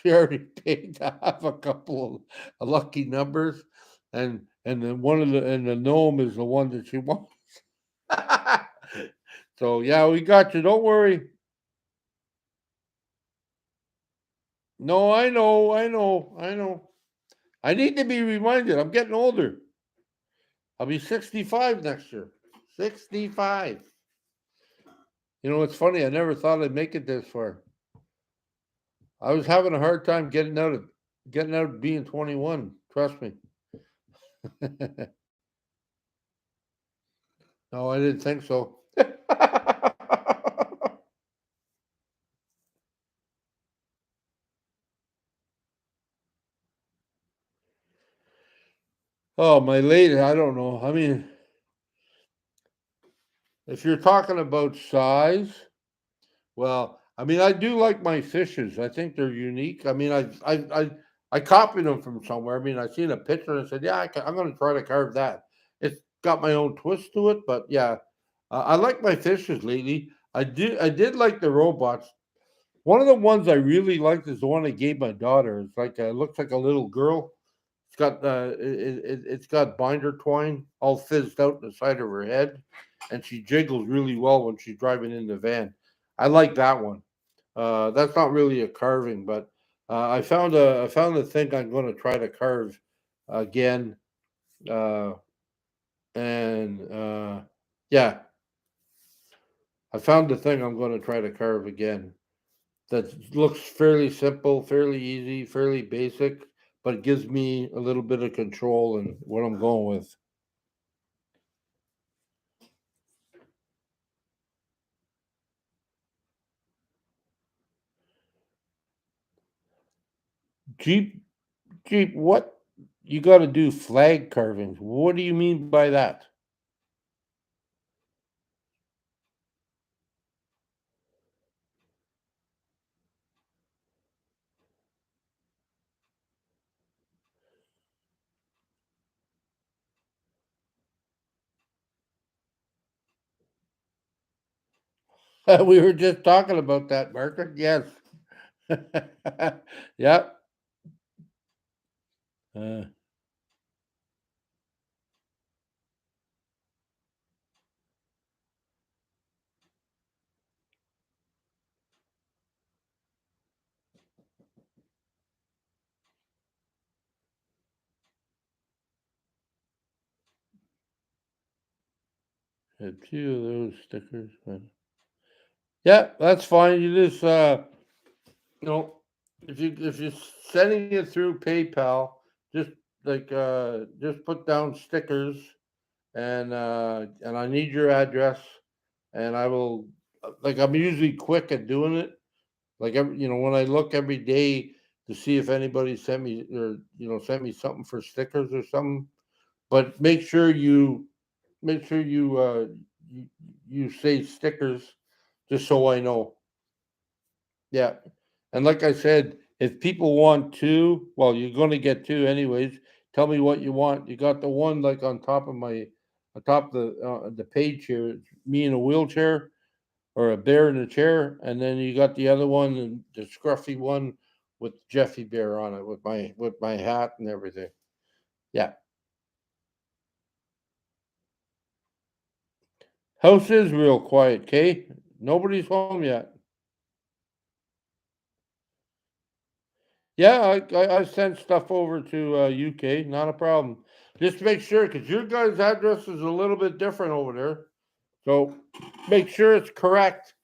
She already paid to have a couple of lucky numbers, and then one of the gnome is the one that she wants. So yeah, we got you. Don't worry. No, I know. I need to be reminded. I'm getting older. I'll be 65 next year. 65. You know, it's funny. I never thought I'd make it this far. I was having a hard time getting out of being 21. Trust me. No, I didn't think so. Oh, my lady, I don't know. I mean, if you're talking about size, well, I mean, I do like my fishes. I think they're unique. I mean, I copied them from somewhere. I mean, I seen a picture and I said, yeah, I'm going to try to carve that. It's got my own twist to it, but yeah, I like my fishes lately. I did like the robots. One of the ones I really liked is the one I gave my daughter. It's like looks like a little girl. It's got it's got binder twine all fizzed out in the side of her head, and she jiggles really well when she's driving in the van. I like that one. That's not really a carving, but I found a thing I'm going to try to carve again, uh, and yeah, I found the thing I'm going to try to carve again. That looks fairly simple, fairly easy, fairly basic, but it gives me a little bit of control in what I'm going with. Jeep, Jeep, what you got to do flag carvings? What do you mean by that? We were just talking about that, Margaret. Yes. Yep. Uh, had two of those stickers. Yeah, that's fine. You just you know, if you're sending it through PayPal, just just put down stickers and I need your address and I will like I'm usually quick at doing it. Like when I look every day to see if anybody sent me or sent me something for stickers or something. But make sure you, you say stickers just so I know. Yeah. And like I said, if people want two, well, you're going to get two anyways. Tell me what you want. You got the one like on top of the page here. It's me in a wheelchair, or a bear in a chair, and then you got the other one, the scruffy one with Jeffy Bear on it, with my hat and everything. Yeah, house is real quiet, Kay. Nobody's home yet. Yeah, I sent stuff over to UK, not a problem. Just make sure, because your guy's address is a little bit different over there. So make sure it's correct.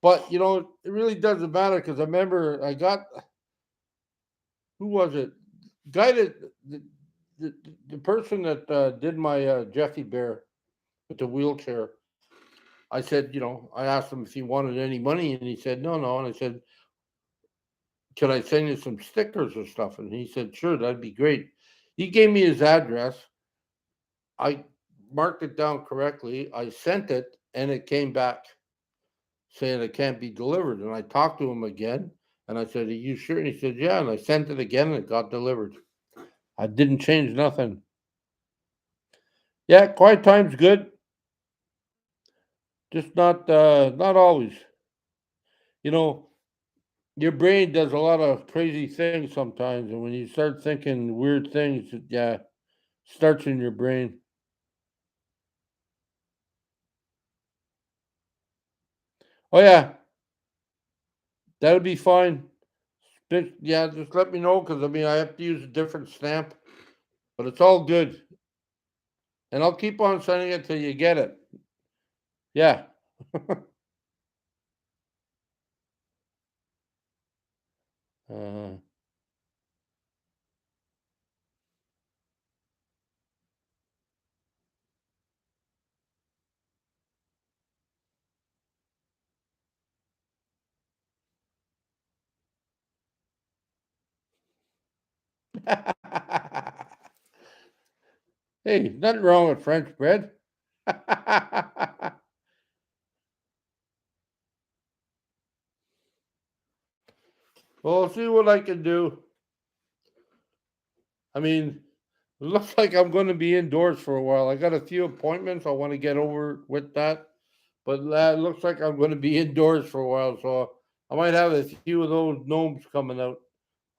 But it really doesn't matter because I remember I got, who was it? Guy that the, the person that did my Jeffy Bear with the wheelchair. I said, I asked him if he wanted any money, and he said no, no. And I said, can I send you some stickers or stuff? And he said, sure, that'd be great. He gave me his address. I marked it down correctly. I sent it, and it came back saying it can't be delivered. And I talked to him again, and I said, "Are you sure?" And he said, "Yeah." And I sent it again, and it got delivered. I didn't change nothing. Yeah, quiet time's good, just not always. You know, your brain does a lot of crazy things sometimes, and when you start thinking weird things, yeah, starts in your brain. Oh yeah, that'll be fine. Yeah, just let me know because I have to use a different stamp, but it's all good, and I'll keep on sending it till you get it. Yeah. uh, hey, nothing wrong with French bread. Well, I'll see what I can do. I mean, it looks like I'm going to be indoors for a while. I got a few appointments I want to get over with that, but it looks like I'm going to be indoors for a while. So I might have a few of those gnomes coming out.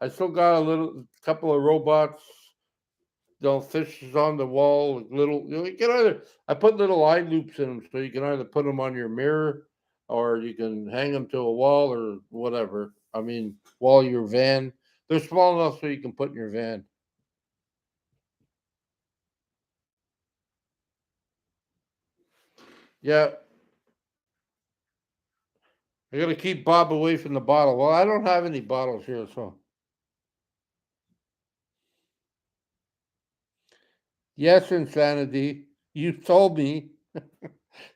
I still got a little couple of robots, fishes on the wall, little. You can either I put little eye loops in them, so you can either put them on your mirror, or you can hang them to a wall or whatever. I mean, wall your van. They're small enough so you can put in your van. Yeah, I got to keep Bob away from the bottle. Well, I don't have any bottles here, so yes, insanity. You told me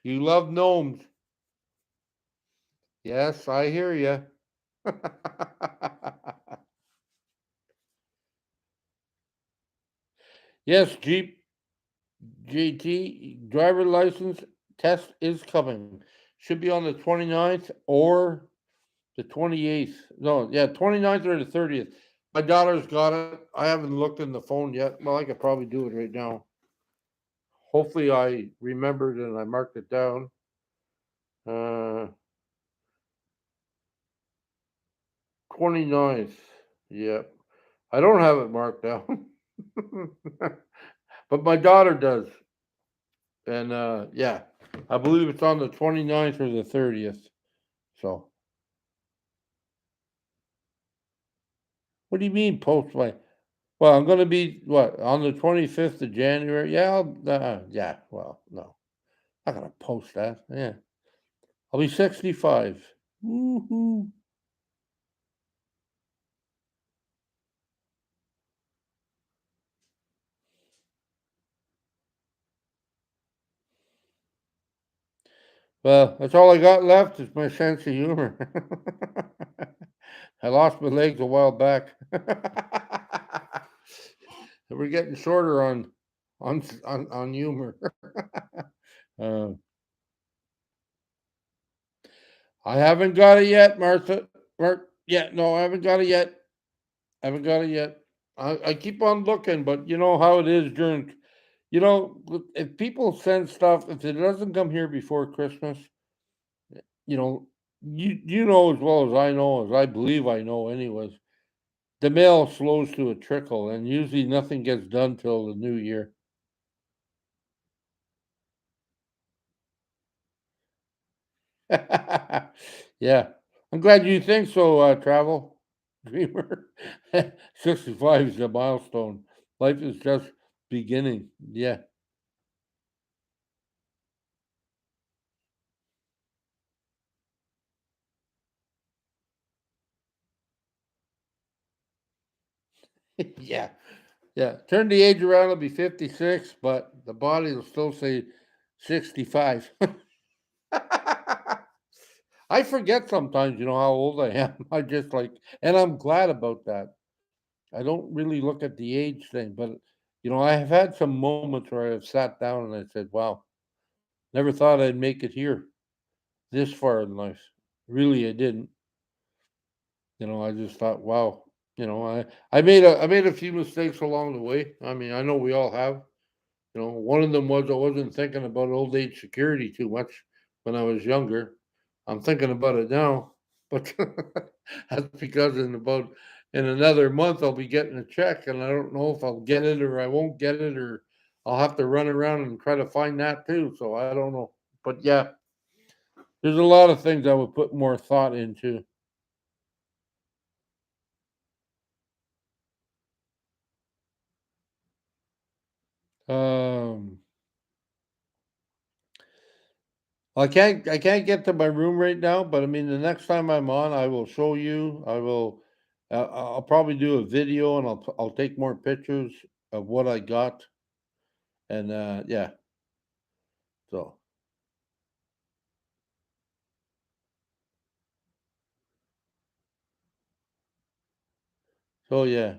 you love gnomes. Yes, I hear you. Yes, Jeep JT driver license test is coming. Should be on the 29th or the 28th. No, yeah, 29th or the 30th. My daughter's got it. I haven't looked in the phone yet. Well, I could probably do it right now. Hopefully, I remembered and I marked it down. Uh, 29th. Yep. I don't have it marked down, but my daughter does. And yeah, I believe it's on the 29th or the 30th. So, what do you mean post my? Well, I'm going to be what on the 25th of January. Yeah, yeah. Well, no, I'm not going to post that. Yeah, I'll be 65. Woohoo! Well, that's all I got left is my sense of humor. I lost my legs a while back. We're getting shorter on humor. uh, I haven't got it yet, Martha. Yeah, no, I haven't got it yet. I haven't got it yet. I keep on looking, but you know how it is during. If people send stuff, if it doesn't come here before Christmas, you know, you know as well as I know, as I believe I know, anyways. The mail slows to a trickle, and usually nothing gets done till the new year. Yeah, I'm glad you think so, travel dreamer. 65 is a milestone. Life is just beginning. Yeah, yeah, yeah. Turn the age around, it'll be 56, but the body will still say 65. I forget sometimes, how old I am. I just like, and I'm glad about that. I don't really look at the age thing, but I have had some moments where I've sat down and I said, "Wow, never thought I'd make it here this far in life." Really, I didn't. I just thought, "Wow." I made a few mistakes along the way. I mean, I know we all have. One of them was I wasn't thinking about old age security too much when I was younger. I'm thinking about it now, but that's because in another month I'll be getting a check, and I don't know if I'll get it or I won't get it, or I'll have to run around and try to find that too. So I don't know, but yeah, there's a lot of things I would put more thought into. Um, I can't get to my room right now, but I mean, the next time I'm on, I will show you. I will. I'll probably do a video, and I'll take more pictures of what I got, and yeah. So yeah.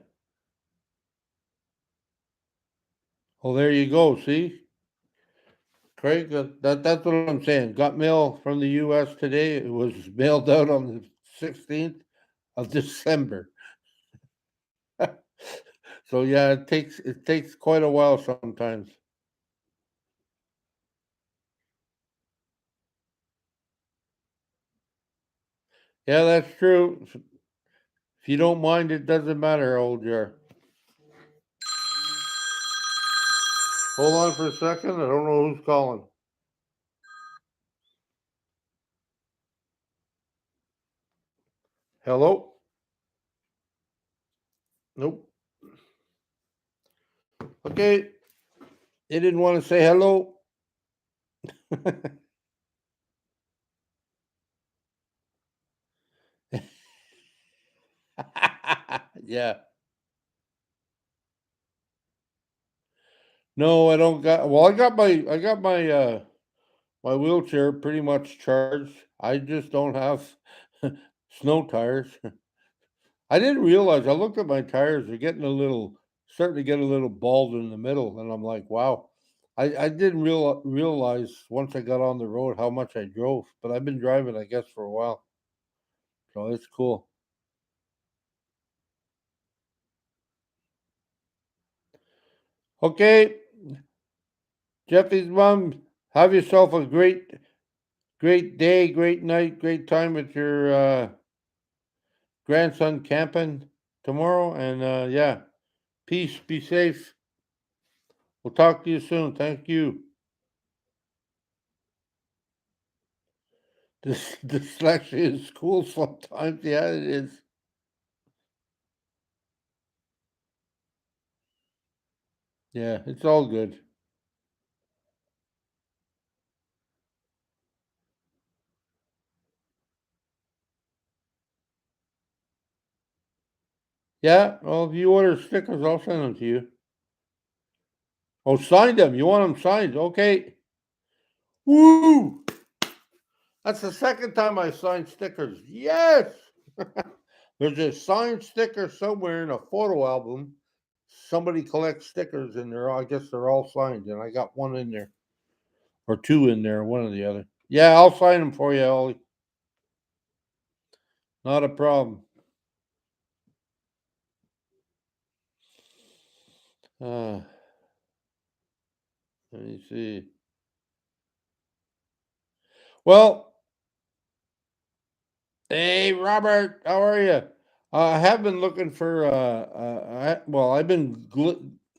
Well, there you go. See, Craig. That's what I'm saying. Got mail from the U.S. today. It was mailed out on the 16th of December. So yeah, it takes quite a while sometimes. Yeah, that's true. If you don't mind, it doesn't matter how old you are. Hold on for a second. I don't know who's calling. Hello? Nope. Okay. They didn't want to say hello. Yeah. No, I don't got. Well, I got my wheelchair pretty much charged. I just don't have snow tires. I didn't realize. I looked at my tires. They're starting to get a little bald in the middle, and I'm like, wow. I didn't realize once I got on the road how much I drove, but I've been driving, I guess, for a while, so it's cool. Okay, Jeffy's mom, have yourself a great day, great night, great time with your grandson camping tomorrow, and yeah, peace, be safe. We'll talk to you soon. Thank you. This dyslexia is cool sometimes. Yeah, it is. Yeah, it's all good. Yeah, well, if you order stickers, I'll send them to you. Oh, sign them. You want them signed? Okay. Woo! That's the second time I signed stickers. Yes! There's a signed sticker somewhere in a photo album. Somebody collects stickers, and I guess they're all signed, and I got one in there, or two in there, one or the other. Yeah, I'll sign them for you, Ollie. Not a problem. Uh, Let me see. Well, Hey, Robert, how are you? I have been looking for. I've been.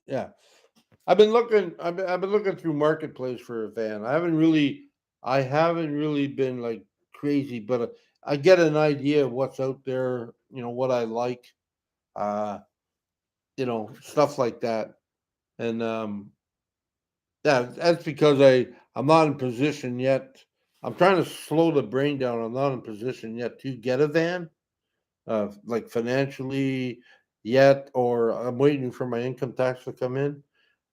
Yeah, I've been looking. I've been looking through marketplace for a van. I haven't really. I haven't really been like crazy, but I get an idea of what's out there. You know what I like. Uh, stuff like that, and yeah, that's because I'm not in position yet. I'm trying to slow the brain down. I'm not in position yet to get a van, like financially yet, or I'm waiting for my income tax to come in.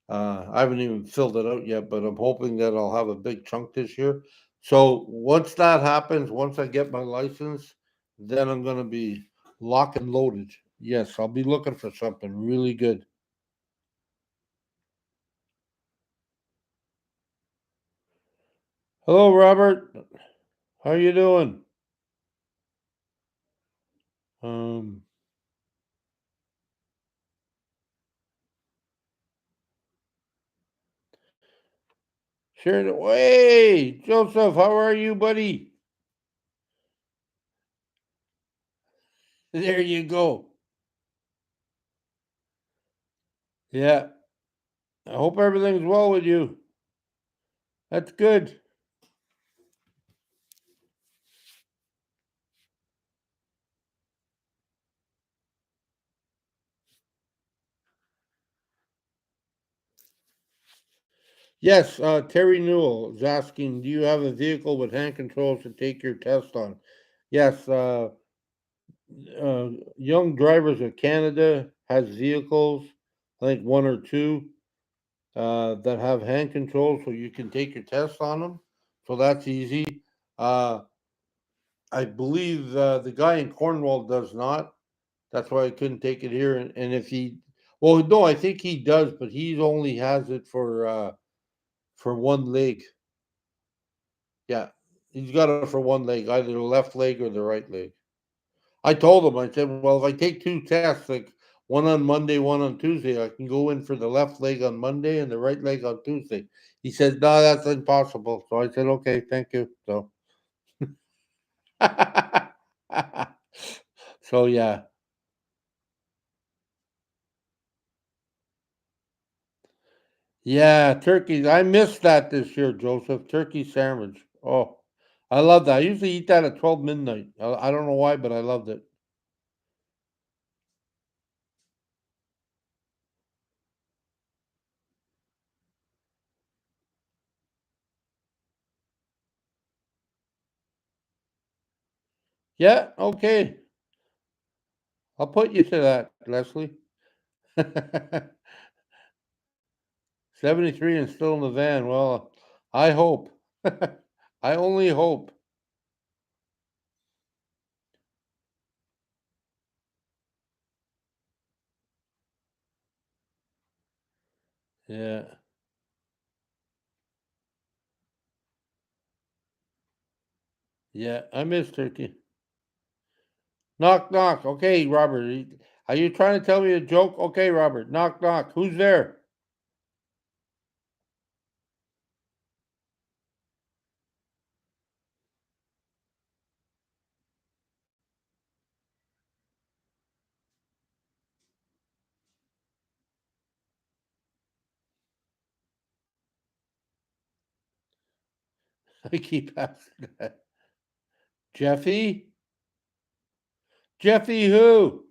I haven't even filled it out yet, but I'm hoping that I'll have a big chunk this year. So once that happens, once I get my license, then I'm going to be lock and loaded. Yes, I'll be looking for something really good. Hello, Robert. How you doing? Um, sure. Hey, Joseph, how are you, buddy? There you go. Yeah, I hope everything's well with you. That's good. Yes, Terry Newell is asking, do you have a vehicle with hand controls to take your test on? Yes, Young Drivers of Canada has vehicles, I think one or two, that have hand controls so you can take your test on them. So that's easy. Uh, I believe the guy in Cornwall does not. That's why I couldn't take it here. And if he, well, no, I think he does, but he only has it for one leg. Yeah, he's got it for one leg, either the left leg or the right leg. I told him, I said, well, if I take two tests, like one on Monday, one on Tuesday, I can go in for the left leg on Monday and the right leg on Tuesday. He said, no, that's impossible. So I said, okay, thank you. So, so yeah, yeah, turkey. I missed that this year, Joseph. Turkey sandwich. Oh, I love that. I usually eat that at 12 midnight. I don't know why, but I loved it. Yeah, okay. I'll put you to that, Leslie. 73 and still in the van. Well, I hope. I only hope. Yeah. Yeah. I miss turkey. Knock, knock. Okay, Robert. Are you trying to tell me a joke? Okay, Robert. Knock, knock. Who's there? I keep asking that. Jeffy? Jeffy who?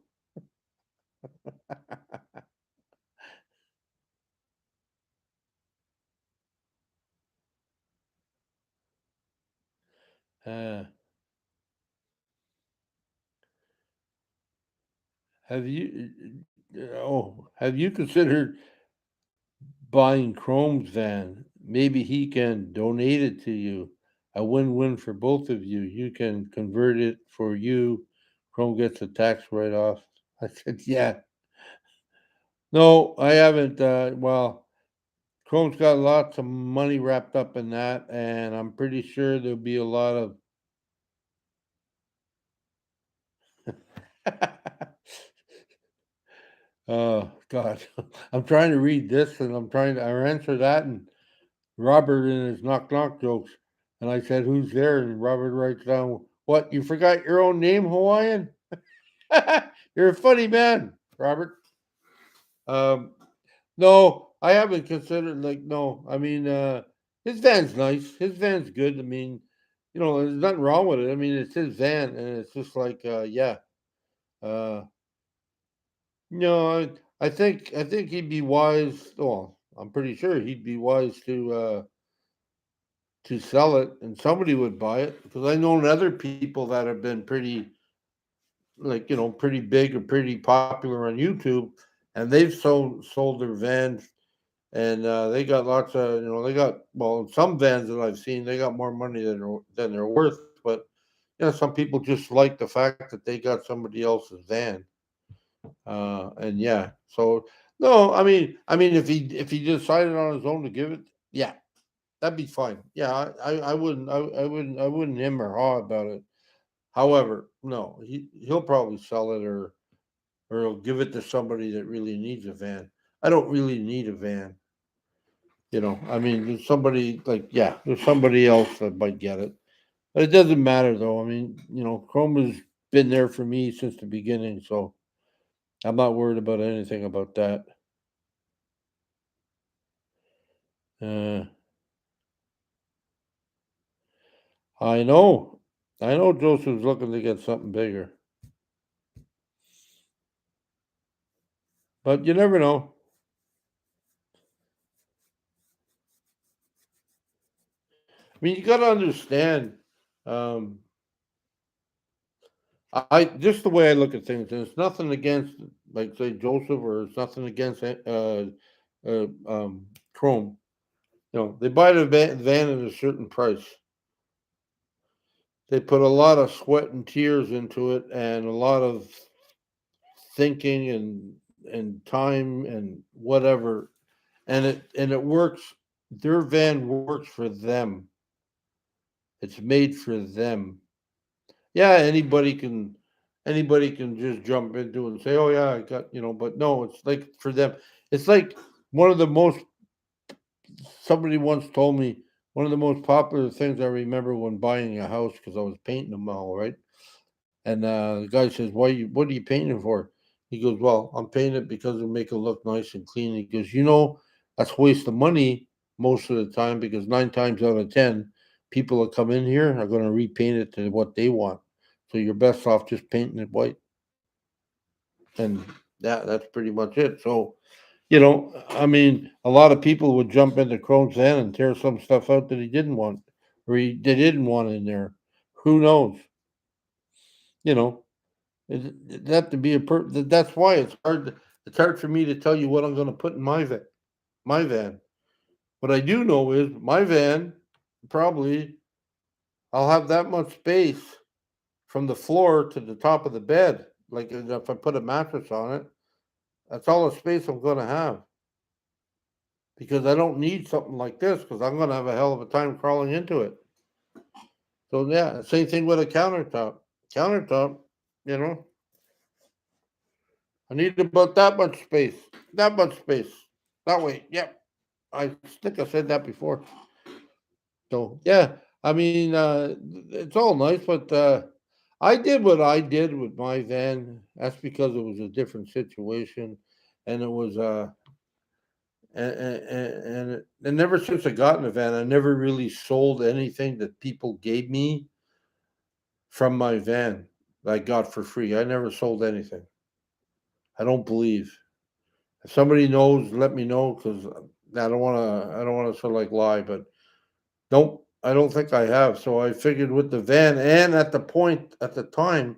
Uh, have you, have you considered buying Chrome's van? Maybe he can donate it to you. A win-win for both of you. You can convert it for you. Chrome gets a tax write-off. I said, yeah. No, I haven't. Well, Chrome's got lots of money wrapped up in that, and I'm pretty sure there'll be a lot of. Oh God, I'm trying to read this, and I'm trying to answer that, and Robert in his knock knock jokes, and I said, "Who's there?" And Robert writes down, What, you forgot your own name, Hawaiian? You're a funny man, Robert. Um, no, I haven't considered, like, no. I mean, his van's nice. His van's good. I mean, there's nothing wrong with it. I mean, it's his van, and it's just like, yeah. Uh, I think he'd be wise. Well, I'm pretty sure he'd be wise to sell it, and somebody would buy it because I know other people that have been pretty, like, pretty big or pretty popular on YouTube, and they've sold their vans, and they got lots of, they got, well, some vans that I've seen, they got more money than they're worth, but some people just like the fact that they got somebody else's van. And yeah, so no, I mean, if he decided on his own to give it, yeah, that'd be fine. Yeah, I wouldn't him or haw about it. However, no, he'll probably sell it, or he'll give it to somebody that really needs a van. I don't really need a van. I mean, there's somebody, like, yeah, there's somebody else that might get it. But it doesn't matter though. I mean, Chrome has been there for me since the beginning, so I'm not worried about anything about that. Uh, I know. I know Joseph's looking to get something bigger. But you never know. I mean, you got to understand. Um, I just the way I look at things, and it's nothing against, like, say, Joseph, or it's nothing against Chrome. They buy the van at a certain price. They put a lot of sweat and tears into it, and a lot of thinking, and time, and whatever, and it works. Their van works for them. It's made for them. Yeah, anybody can just jump into it and say, "Oh yeah, I got," but no, it's like for them. It's like one of the most somebody once told me, one of the most popular things I remember when buying a house, because I was painting them all, right? And the guy says, what are you painting for? He goes, well, I'm painting it because it'll make it look nice and clean. He goes, that's waste of money most of the time, because 9 times out of 10, people that come in here are going to repaint it to what they want. So you're best off just painting it white. And that's pretty much it. So, I mean, a lot of people would jump into Chrome's van and tear some stuff out that he didn't want, or they didn't want in there. Who knows? You know, that to be that's why it's hard for me to tell you what I'm going to put in my van. What I do know is my van, probably, I'll have that much space from the floor to the top of the bed. Like, if I put a mattress on it, that's all the space I'm going to have, because I don't need something like this, because I'm going to have a hell of a time crawling into it. So yeah, same thing with a countertop. Countertop, you know, I need about that much space. That much space. That way. Yep. I think I said that before. So yeah, I mean, it's all nice, but I did what I did with my van. That's because it was a different situation, and it was and ever since I got in the van, I never really sold anything that people gave me from my van that I got for free. I never sold anything. I don't believe. If somebody knows, let me know, because I don't want to sort of like lie, but nope, I don't think I have. So I figured with the van, and at the time,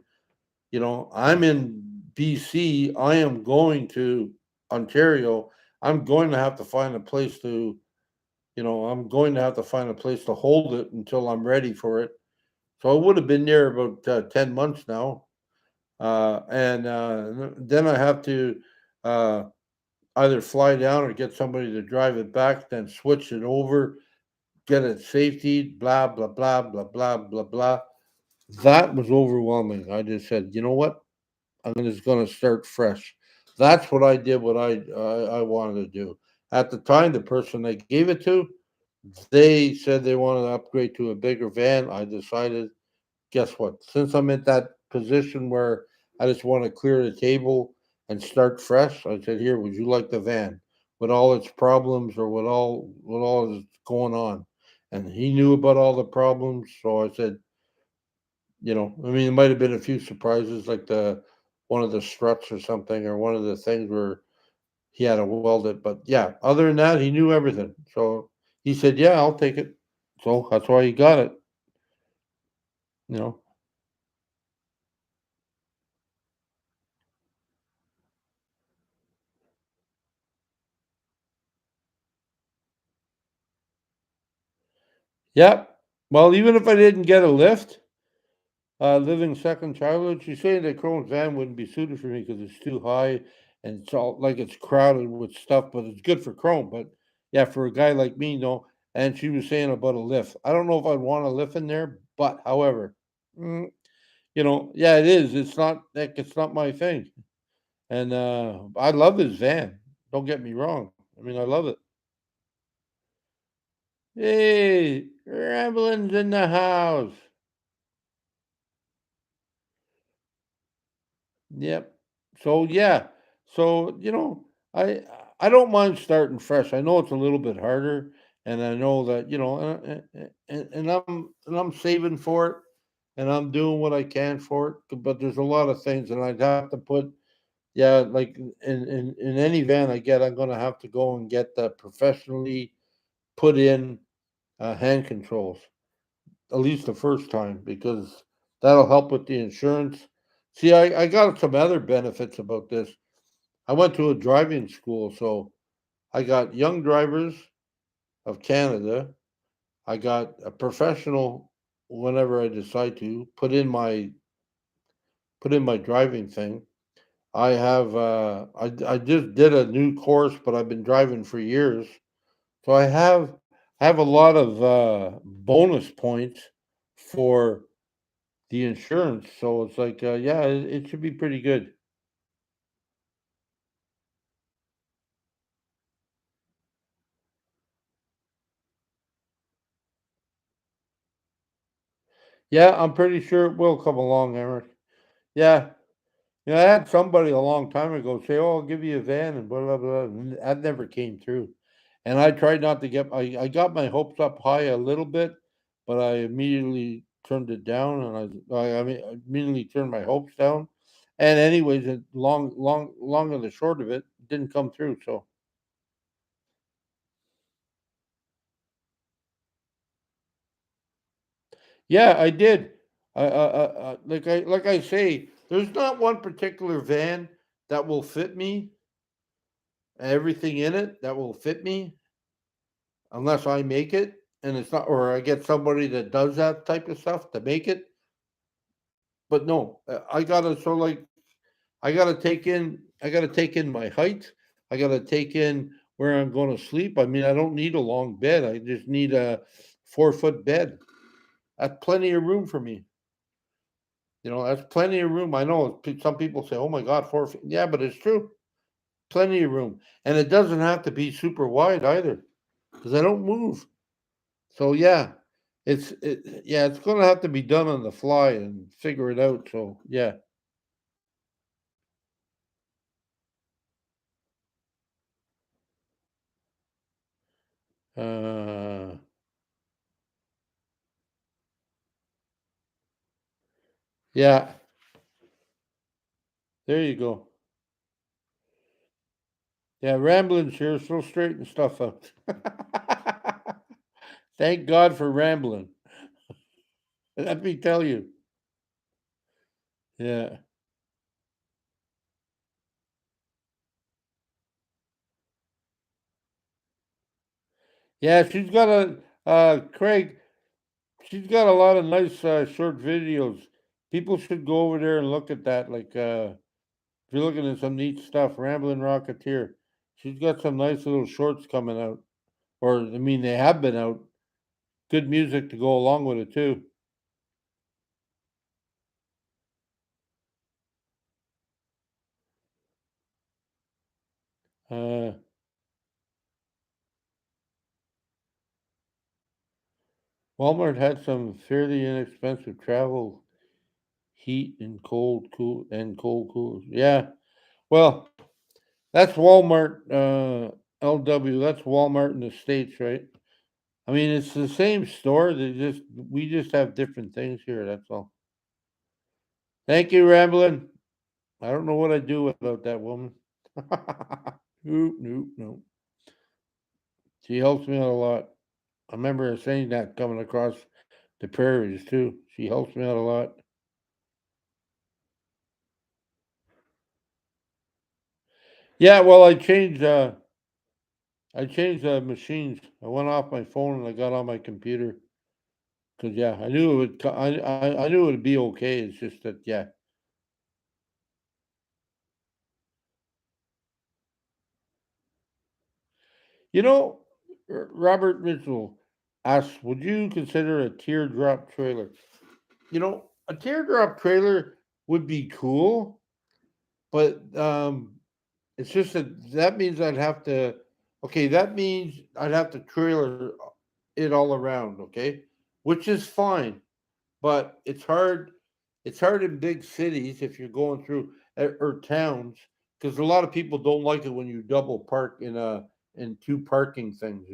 I'm in BC. I am going to Ontario. I'm going to have to find a place to, I'm going to have to find a place to hold it until I'm ready for it. So I would have been there about 10 months now. And then I have to uh, either fly down or get somebody to drive it back, then switch it over, get it safety, blah, blah, blah, blah, blah, blah, blah. That was overwhelming. I just said, you know what? I'm just going to start fresh. That's what I did, what I wanted to do. At the time, the person I gave it to, they said they wanted to upgrade to a bigger van. I decided guess what? Since I'm at that position where I just want to clear the table and start fresh, I said, "Here, would you like the van with all its problems or with all that's going on?" And he knew about all the problems, so I said, I mean, it might have been a few surprises, like the one of the struts or something, or one of the things where he had to weld it. But yeah, other than that, he knew everything. So he said, "Yeah, I'll take it." So that's why he got it. You know. Yep. Well, even if I didn't get a lift, living second childhood, she's saying that Crohn's van wouldn't be suited for me because it's too high and it's all like it's crowded with stuff, but it's good for Chrome. But yeah, for a guy like me, no. And she was saying about a lift. I don't know if I'd want a lift in there, but however, mm, yeah, it is. It's not like it's not my thing. And I love his van. Don't get me wrong. I mean, I love it. Hey, ramblings in the house. Yep. So yeah. So I I don't mind starting fresh. I know it's a little bit harder, and I know that and I'm saving for it, and I'm doing what I can for it. But there's a lot of things, and I'd have to put like in any van I get, I'm gonna have to go and get the professionally put in hand controls at least the first time because that'll help with the insurance. See, I got some other benefits about this. I went to a driving school, so I got Young Drivers of Canada. I got a professional whenever I decide to put in my driving thing. I have I just did a new course, but I've been driving for years. So I have a lot of bonus points for the insurance, so it's like, yeah, it should be pretty good. Yeah, I'm pretty sure it will come along, Eric. Yeah. I had somebody a long time ago say, "Oh, I'll give you a van," and blah, blah, blah, and that never came through. And I tried not to get I got my hopes up high a little bit, but I immediately turned it down, and I immediately turned my hopes down. And anyways, long and the short of it, didn't come through. So yeah, I did. Like I say, there's not one particular van that will fit me, everything in it that will fit me unless I make it, and it's not, or I get somebody that does that type of stuff to make it. But no, I gotta take in my height. I gotta take in where I'm going to sleep. I mean, I don't need a long bed. I just need a 4-foot bed. That's plenty of room for me. That's plenty of room. I know some people say, "Oh my God, 4 feet." Yeah, but it's true. Plenty of room, and it doesn't have to be super wide either, because I don't move. So yeah, it's going to have to be done on the fly and figure it out. So yeah, uh, yeah. There you go. Yeah, rambling's here, so straighten stuff out. Thank God for rambling. Let me tell you. Yeah. Yeah, she's got Craig, she's got a lot of nice short videos. People should go over there and look at that. Like, if you're looking at some neat stuff, Rambling Rocketeer, she's got some nice little shorts coming out. Or, I mean, they have been out. Good music to go along with it, too. Walmart had some fairly inexpensive travel heat and cold coolers. Yeah. Well, that's Walmart LW. That's Walmart in the States, right? I mean, it's the same store. We just have different things here. That's all. Thank you, Ramblin'. I don't know what I'd do without that woman. Nope, nope, nope. She helps me out a lot. I remember her saying that coming across the prairies too. She helps me out a lot. Yeah, well, I changed machines. I went off my phone and I got on my computer because yeah, I knew it would. I knew it would be okay. It's just that yeah, you know, Robert Mitchell asks, would you consider a teardrop trailer? A teardrop trailer would be cool, but it's just that means I'd have to. Okay, that means I'd have to trailer it all around. Okay, which is fine, but it's hard in big cities if you're going through or towns because a lot of people don't like it when you double park in two parking things.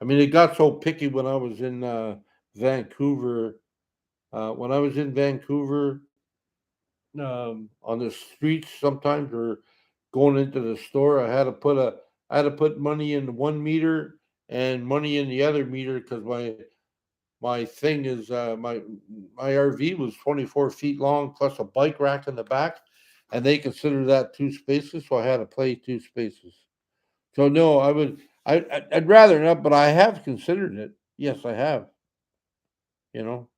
I mean, it got so picky when I was in Vancouver. When I was in Vancouver, on the streets sometimes or going into the store, I had to put money in one meter and money in the other meter because my thing is my RV was 24 feet long plus a bike rack in the back, and they consider that two spaces, so I had to play two spaces. So no, I'd rather not, but I have considered it. Yes, I have. You know.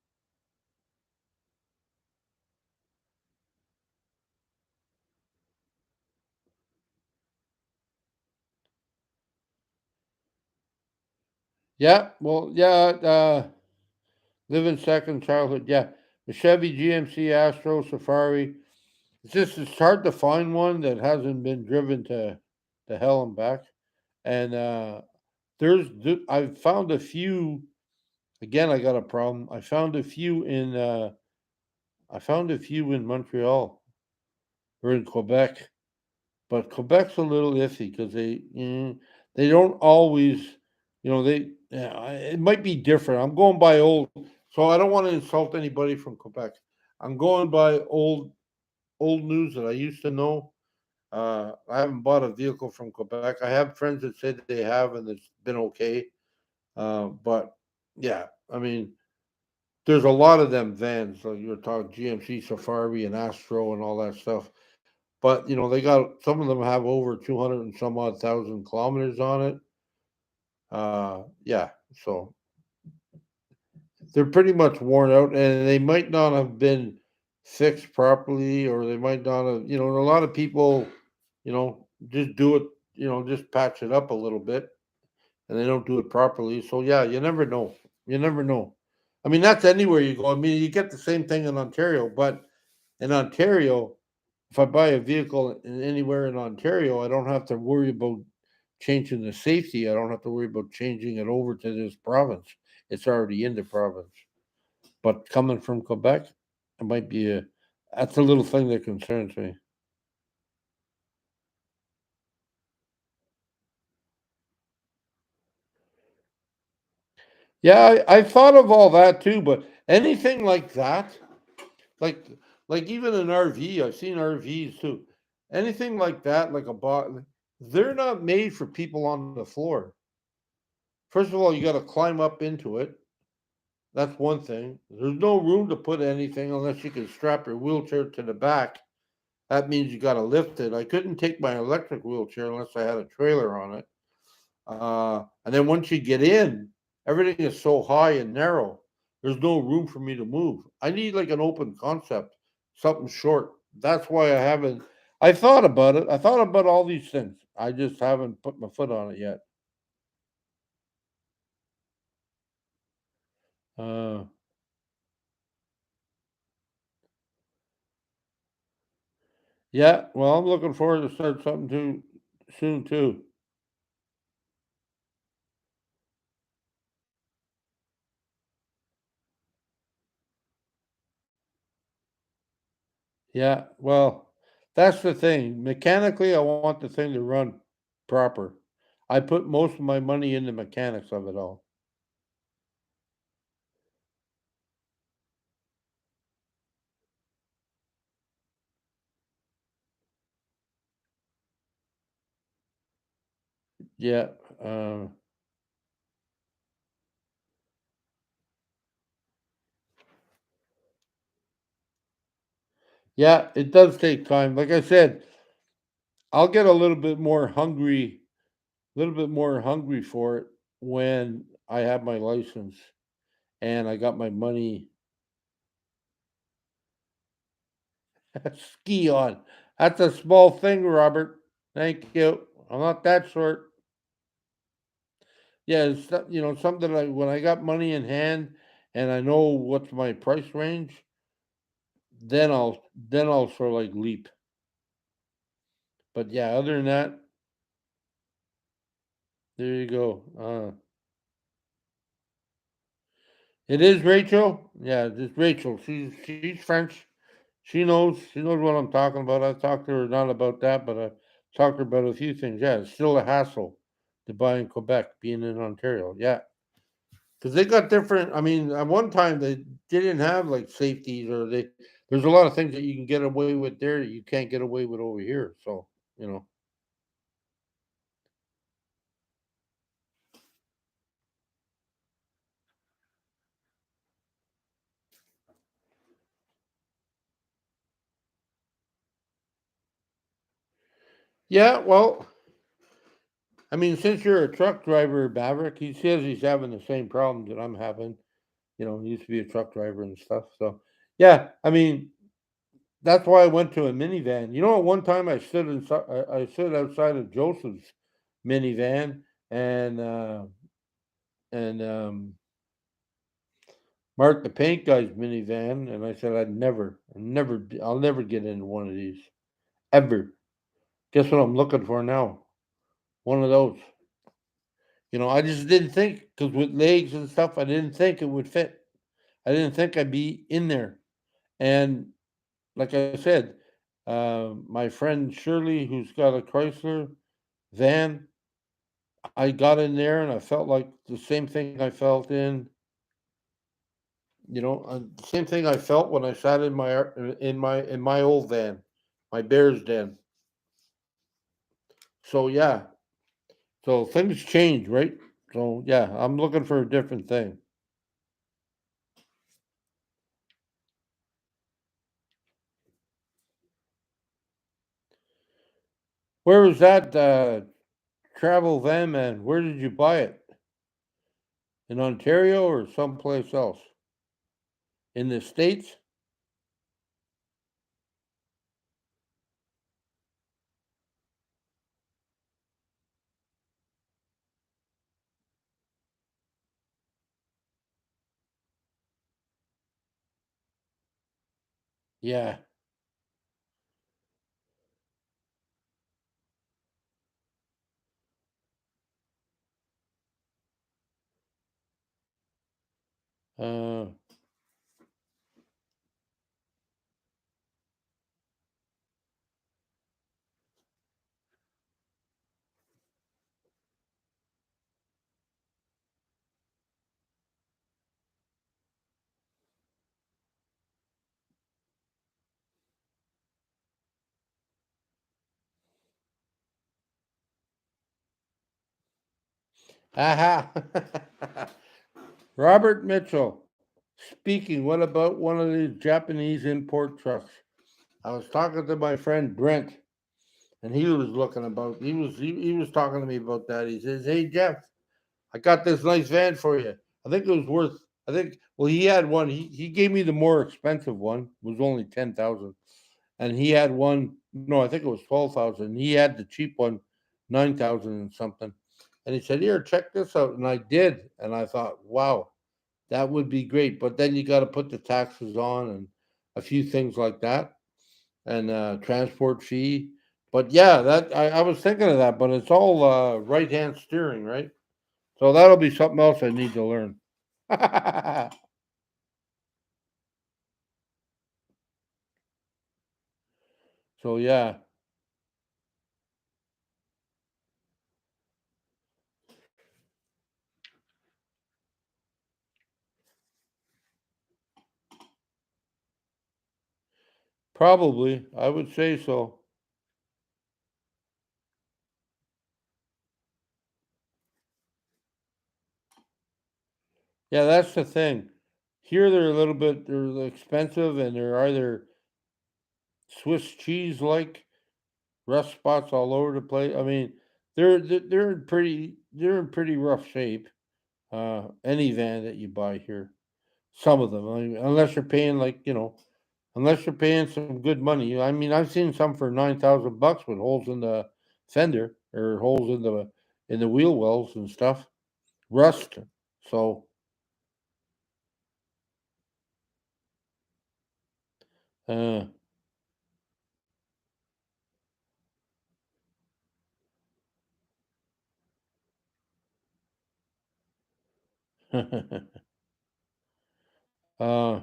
Yeah. Well, yeah. Living second childhood. Yeah. The Chevy GMC Astro Safari. It's hard to find one that hasn't been driven to hell and back. And I've found a few. Again, I got a problem. I found a few in Montreal or in Quebec, but Quebec's a little iffy because they don't always, it might be different. I'm going by old, so I don't want to insult anybody from Quebec. I'm going by old news that I used to know. I haven't bought a vehicle from Quebec. I have friends that said they have, and it's been okay. But yeah, I mean, there's a lot of them vans. Like you're talking GMC Safari and Astro and all that stuff. But they got some of them have over 200 and some odd thousand kilometers on it. Yeah, so they're pretty much worn out, and they might not have been fixed properly, or they might not have. A lot of people, just do it. Just patch it up a little bit, and they don't do it properly. So yeah, you never know. You never know. I mean, that's anywhere you go. I mean, you get the same thing in Ontario, but in Ontario, if I buy a vehicle anywhere in Ontario, I don't have to worry about changing the safety. I don't have to worry about changing it over to this province. It's already in the province. But coming from Quebec, it might be a that's a little thing that concerns me. Yeah, I thought of all that too, but anything like that, like like even an RV, I've seen RVs too. Anything like that, like a bot, they're not made for people on the floor. First of all, you got to climb up into it. That's one thing. There's no room to put anything unless you can strap your wheelchair to the back. That means you got to lift it. I couldn't take my electric wheelchair unless I had a trailer on it. And then once you get in, everything is so high and narrow. There's no room for me to move. I need like an open concept, something short. That's why I haven't. I thought about it. I thought about all these things. I just haven't put my foot on it yet. Uh, yeah. Well, I'm looking forward to start something too soon too. Yeah, well, that's the thing. Mechanically, I want the thing to run proper. I put most of my money in the mechanics of it all. Yeah, uh, yeah, it does take time. Like I said, I'll get a little bit more hungry for it when I have my license and I got my money ski on. That's a small thing, Robert. Thank you. I'm not that short. Yeah, something like when I got money in hand and I know what's my price range, then I'll sort of like leap. But yeah, other than that, there you go. It is Rachel. Yeah, it's Rachel. She's French. She knows what I'm talking about. I talked to her not about that, but I talked to her about a few things. Yeah, it's still a hassle to buy in Quebec, being in Ontario. Yeah, because they got different. I mean, at one time they didn't have like safeties, or they there's a lot of things that you can get away with there that you can't get away with over here. So you know, yeah. Well, I mean, since you're a truck driver, Maverick, he says he's having the same problems that I'm having. He used to be a truck driver and stuff. So yeah, I mean, that's why I went to a minivan. At one time I stood outside of Joseph's minivan and Mark the paint guy's minivan, and I said I'll never get into one of these ever. Guess what I'm looking for now? One of those. I just didn't think because with legs and stuff, I didn't think it would fit. I didn't think I'd be in there. And like I said, my friend Shirley, who's got a Chrysler van, I got in there and I felt like the same thing I felt same thing I felt when I sat in my old van, my Bears den. So yeah, so things change, right? So yeah, I'm looking for a different thing. Where was that travel van, man? Where did you buy it? In Ontario or someplace else? In the States? Yeah. Uh, aha. Robert Mitchell. Speaking, what about one of these Japanese import trucks? I was talking to my friend Brent, and he was talking to me about that. He says, "Hey Jeff, I got this nice van for you. I think it was worth. I think well, he had one. He gave me the more expensive one. It was only 10,000, and he had one. No, I think it was 12,000. He had the cheap one, 9,000 and something. And he said, "Here, check this out." And I did, and I thought, "Wow, that would be great." But then you got to put the taxes on and a few things like that, and transport fee. But yeah, that I was thinking of that, but it's all right hand steering, right? So that'll be something else I need to learn. So yeah, probably I would say so. Yeah, that's the thing. Here they're a little bit they're expensive and they're either Swiss cheese like rust spots all over the place. I mean, they're in pretty rough shape. Any van that you buy here, some of them, I mean, unless you're paying like unless you're paying some good money. I mean, I've seen some for $9,000 with holes in the fender or holes in the wheel wells and stuff, rust. So, uh, uh,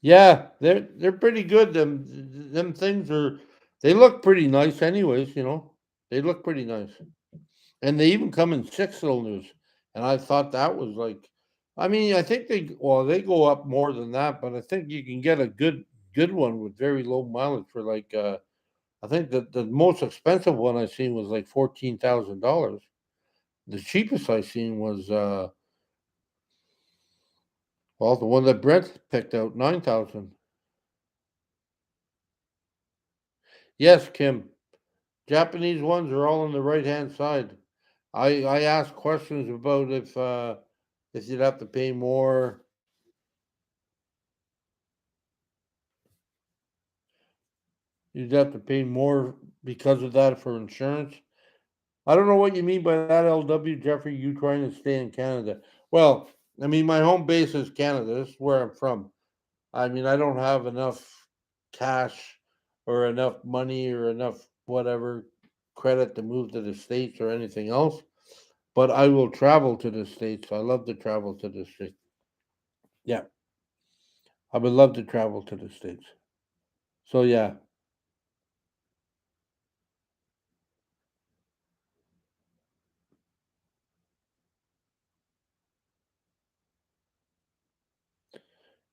yeah, they're pretty good. Them things are they look pretty nice, anyways. They look pretty nice. And they even come in 6 cylinders, and I thought that was like, I mean, I think they go up more than that, but I think you can get a good one with very low mileage for like, I think the most expensive one I seen was like $14,000. The cheapest I seen was well, the one that Brent picked out, 9,000. Yes, Kim. Japanese ones are all on the right hand side. I asked questions about if you'd have to pay more. You'd have to pay more because of that for insurance. I don't know what you mean by that, LW Jeffrey. You trying to stay in Canada? Well, I mean, my home base is Canada. This is where I'm from. I mean, I don't have enough cash or enough money or enough whatever credit to move to the States or anything else. But I will travel to the States. I love to travel to the States. Yeah, I would love to travel to the States. So yeah,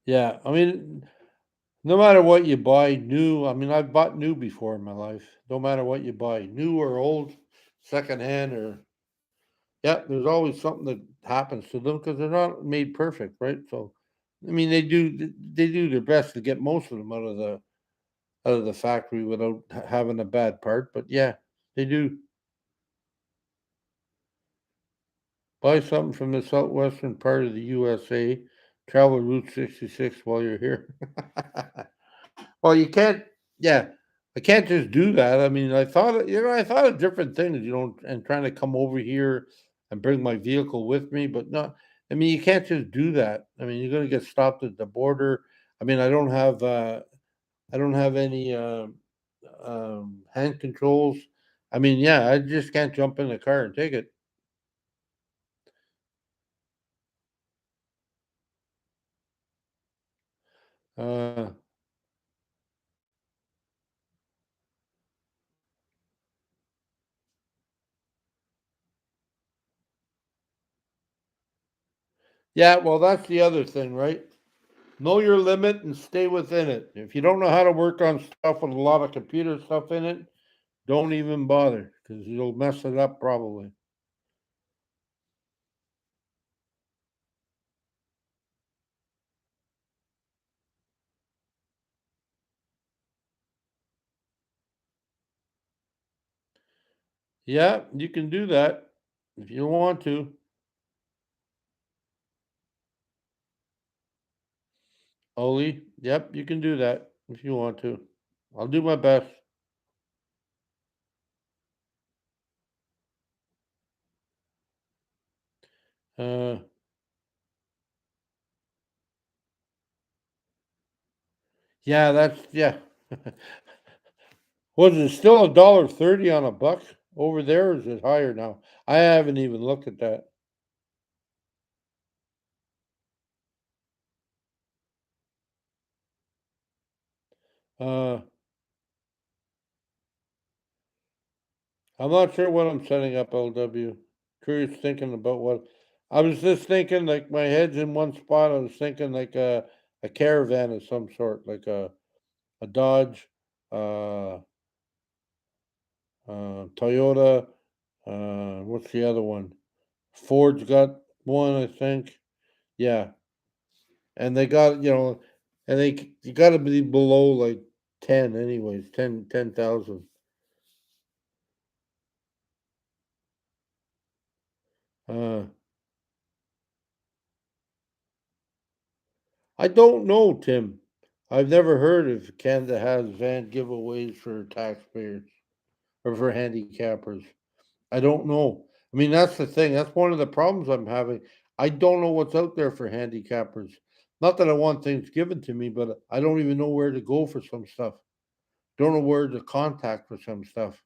yeah. I mean, no matter what you buy new, I mean, I've bought new before in my life. No matter what you buy, new or old, secondhand or yeah, there's always something that happens to them because they're not made perfect, right? So, I mean, they do their best to get most of them out of the factory without having a bad part. But yeah, they do buy something from the southwestern part of the USA. Travel Route 66 while you're here. Well, you can't. Yeah, I can't just do that. I mean, I thought of different things, and trying to come over here and bring my vehicle with me, but no. I mean, you can't just do that. I mean, you're going to get stopped at the border. I mean, I don't have any hand controls. I mean, yeah, I just can't jump in the car and take it. Uh, yeah, well, that's the other thing, right? Know your limit and stay within it. If you don't know how to work on stuff with a lot of computer stuff in it, don't even bother because you'll mess it up probably. Yeah, you can do that if you want to. Oli, yep, you can do that if you want to. I'll do my best. Uh, yeah, that's yeah. Was it still $1.30 on a buck over there, or is it higher now? I haven't even looked at that. Uh, I'm not sure what I'm setting up, LW. Curious thinking about what I was just thinking. Like my head's in one spot. I was thinking like a caravan of some sort, like a Dodge, uh, Toyota. What's the other one? Ford's got one, I think. Yeah, and they got and you got to be below like 10, anyways. 10,000. Uh, I don't know, Tim. I've never heard if Canada has van giveaways for taxpayers or for handicappers. I don't know. I mean, that's the thing. That's one of the problems I'm having. I don't know what's out there for handicappers. Not that I want things given to me, but I don't even know where to go for some stuff. Don't know where to contact for some stuff.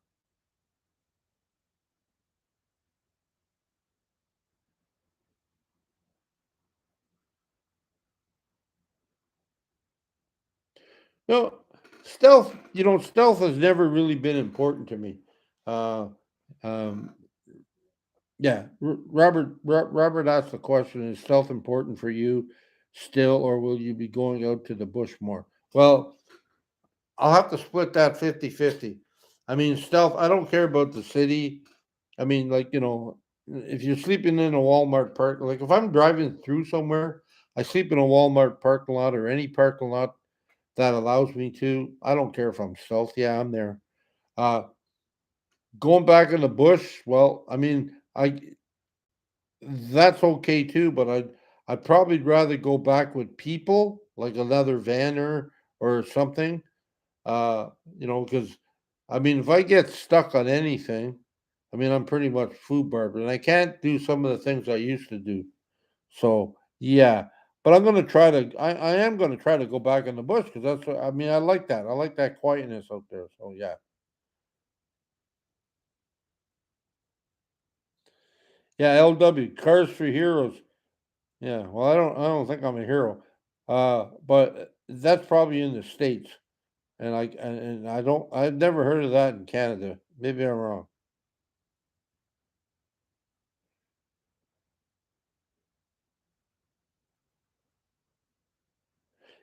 No, stealth has never really been important to me. Uh, um, yeah, Robert asked the question: Is stealth important for you still, or will you be going out to the bush more? Well, I'll have to split that 50-50. I mean, stealth. I don't care about the city. I mean, like if you're sleeping in a Walmart park, like if I'm driving through somewhere, I sleep in a Walmart parking lot or any parking lot that allows me to. I don't care if I'm stealth. Yeah, I'm there. Uh, Going back in the bush, well, I mean, I that's okay too, but I'd probably rather go back with people, like another vanner or something. Uh, because I mean, if I get stuck on anything, I mean, I'm pretty much food barber, and I can't do some of the things I used to do. So yeah, but I'm gonna try to. I am gonna try to go back in the bush because that's what I mean. I like that. I like that quietness out there. So yeah, yeah. LW Cars for Heroes. Yeah. Well, I don't think I'm a hero. But that's probably in the states, and I don't. I've never heard of that in Canada. Maybe I'm wrong.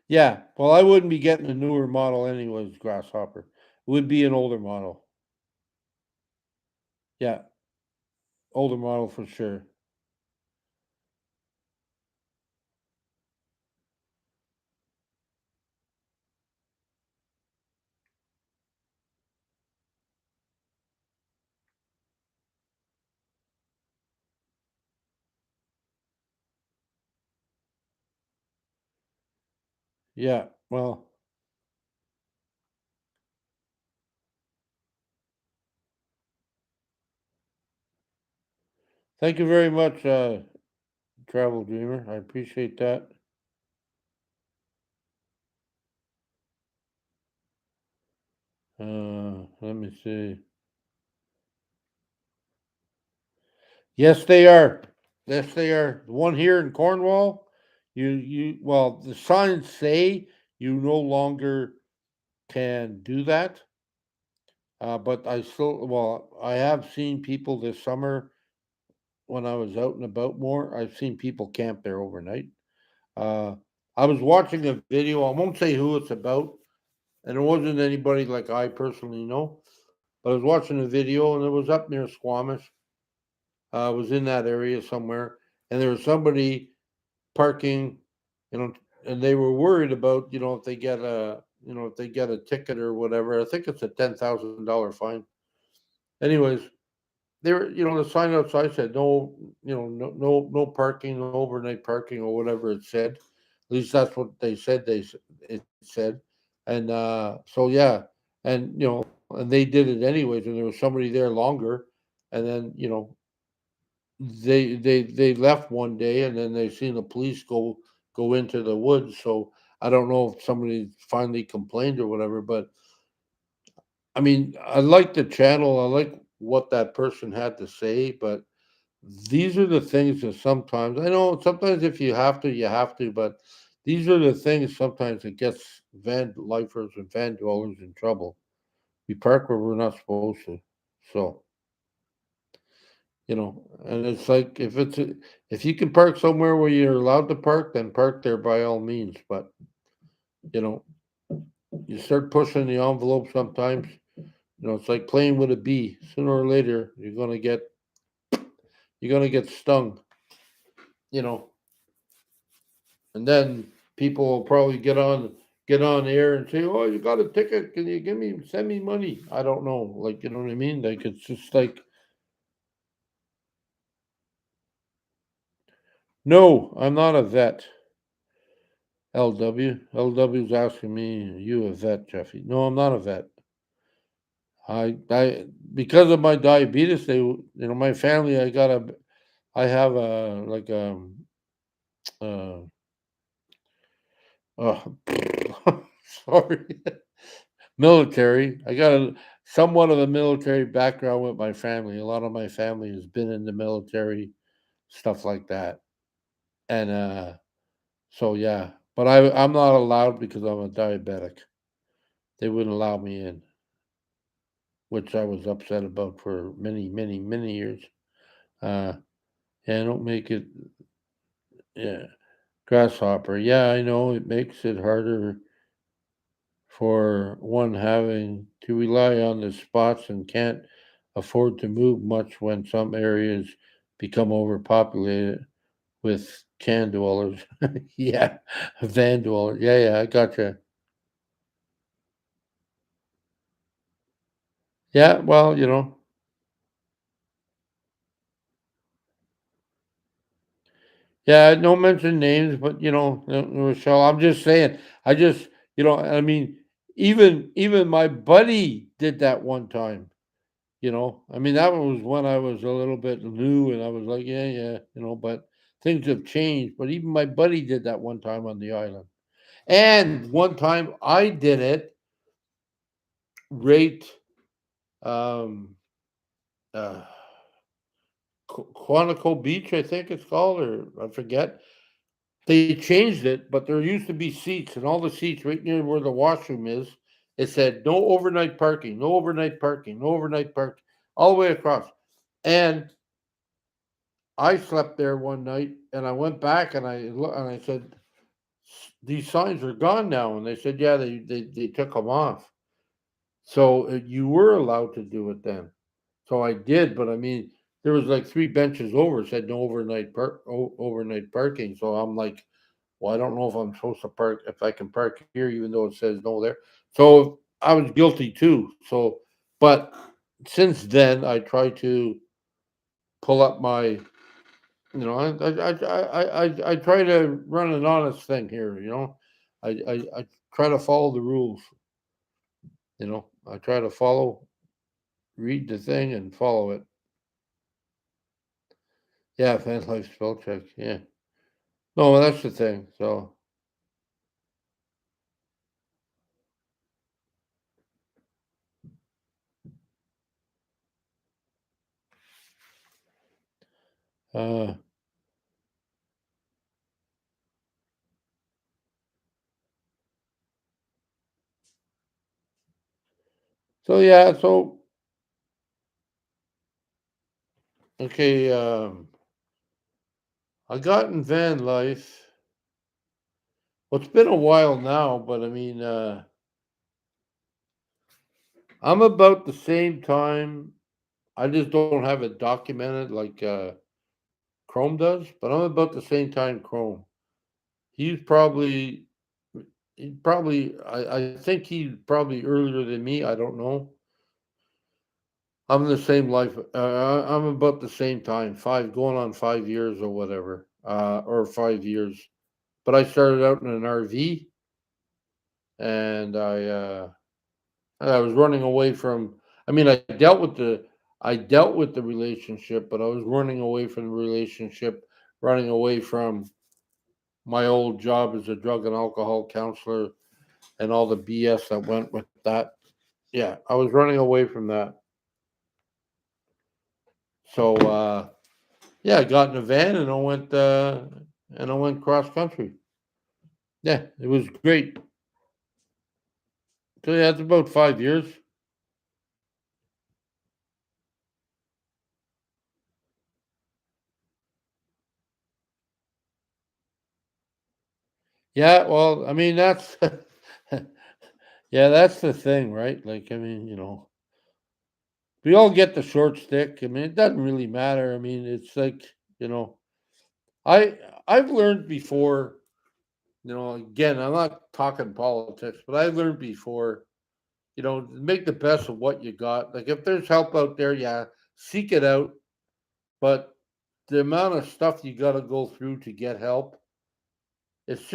Yeah. Well, I wouldn't be getting a newer model anyways. Grasshopper it would be an older model. Yeah, older model for sure. Yeah. Well, thank you very much, Travel Dreamer. I appreciate that. Let me see. Yes, they are. Yes, they are. The one here in Cornwall, well, the signs say you no longer can do that. But I have seen people this summer when I was out and about more. I've seen people camp there overnight. Uh, I was watching a video. I won't say who it's about, and it wasn't anybody like I personally know. But I was watching a video, and it was up near Squamish. Was in that area somewhere, and there was somebody parking, you know, and they were worried about, if they get if they get a ticket or whatever. I think it's a $10,000 fine. Anyways, there, the sign outside said no, no parking, no overnight parking or whatever it said. At least that's what they said. It said, and so yeah, and and they did it anyways, and there was somebody there longer, and then they left one day, and then they seen the police go into the woods. So I don't know if somebody finally complained or whatever, but I mean, I like the channel. I like what that person had to say, but these are the things that sometimes I know. Sometimes if you have to, you have to. But these are the things sometimes that gets van lifers and van dwellers in trouble. We park where we're not supposed to. So, and it's like if you can park somewhere where you're allowed to park, then park there by all means. But you know, you start pushing the envelope sometimes. It's like playing with a bee. Sooner or later, you're gonna get stung. You know, and then people will probably get on air and say, "Oh, you got a ticket? Can you send me money?" I don't know, like you know what I mean. Like it's just like, no, I'm not a vet. LW's asking me, "Are you a vet, Jeffy?" No, I'm not a vet. I because of my diabetes, my family, I have a like uh, oh, sorry, military. I got somewhat of a military background with my family. A lot of my family has been in the military, stuff like that, and so yeah. But I'm not allowed because I'm a diabetic. They wouldn't allow me in, which I was upset about for many, many, many years. Uh, yeah, I don't make it. Yeah, grasshopper. Yeah, I know it makes it harder for one having to rely on the spots and can't afford to move much when some areas become overpopulated with can dwellers. Yeah, van dwellers. Yeah, yeah, I gotcha. Yeah, well, yeah, no mention names, but Rochelle, I'm just saying. I just, I mean, even my buddy did that one time. I mean, that was when I was a little bit new, and I was like, yeah, yeah, but things have changed. But even my buddy did that one time on the island, and one time I did it right, um, uh, Quantico Beach, I think it's called, or I forget. They changed it, but there used to be seats, and all the seats right near where the washroom is, it said no overnight parking, no overnight parking, no overnight parking, all the way across. And I slept there one night, and I went back and I said, "These signs are gone now." And they said, "Yeah, they took them off." So you were allowed to do it then. So I did, but I mean, there was like three benches over said no overnight parking. So I'm like, well, I don't know if I'm supposed to park if I can park here, even though it says no there. So I was guilty too. So, but since then, I try to pull up my I try to run an honest thing here. I try to follow the rules. I try to read the thing and follow it. Yeah, fan life spell check. Yeah, no, that's the thing. Uh, so yeah, so okay. I got in van life. Well, it's been a while now, but I mean, I'm about the same time. I just don't have it documented like Chrome does, but I'm about the same time Chrome. He's probably I think he's probably earlier than me. I don't know. I'm in the same life. I'm about the same time, going on 5 years or whatever, or 5 years. But I started out in an RV, and I was running away from. I mean, I dealt with the relationship, but I was running away from the relationship, running away from my old job as a drug and alcohol counselor and all the BS that went with that. Yeah, I was running away from that. So yeah, I got in a van and I went cross country. Yeah, it was great. So yeah, it's about 5 years. Yeah, well, I mean that's yeah, that's the thing, right? Like, I mean, we all get the short stick. I mean, it doesn't really matter. I mean, it's like, you know, I I've learned before, again, I'm not talking politics, but I've learned before, make the best of what you got. Like if there's help out there, yeah, seek it out. But the amount of stuff you got to go through to get help, it's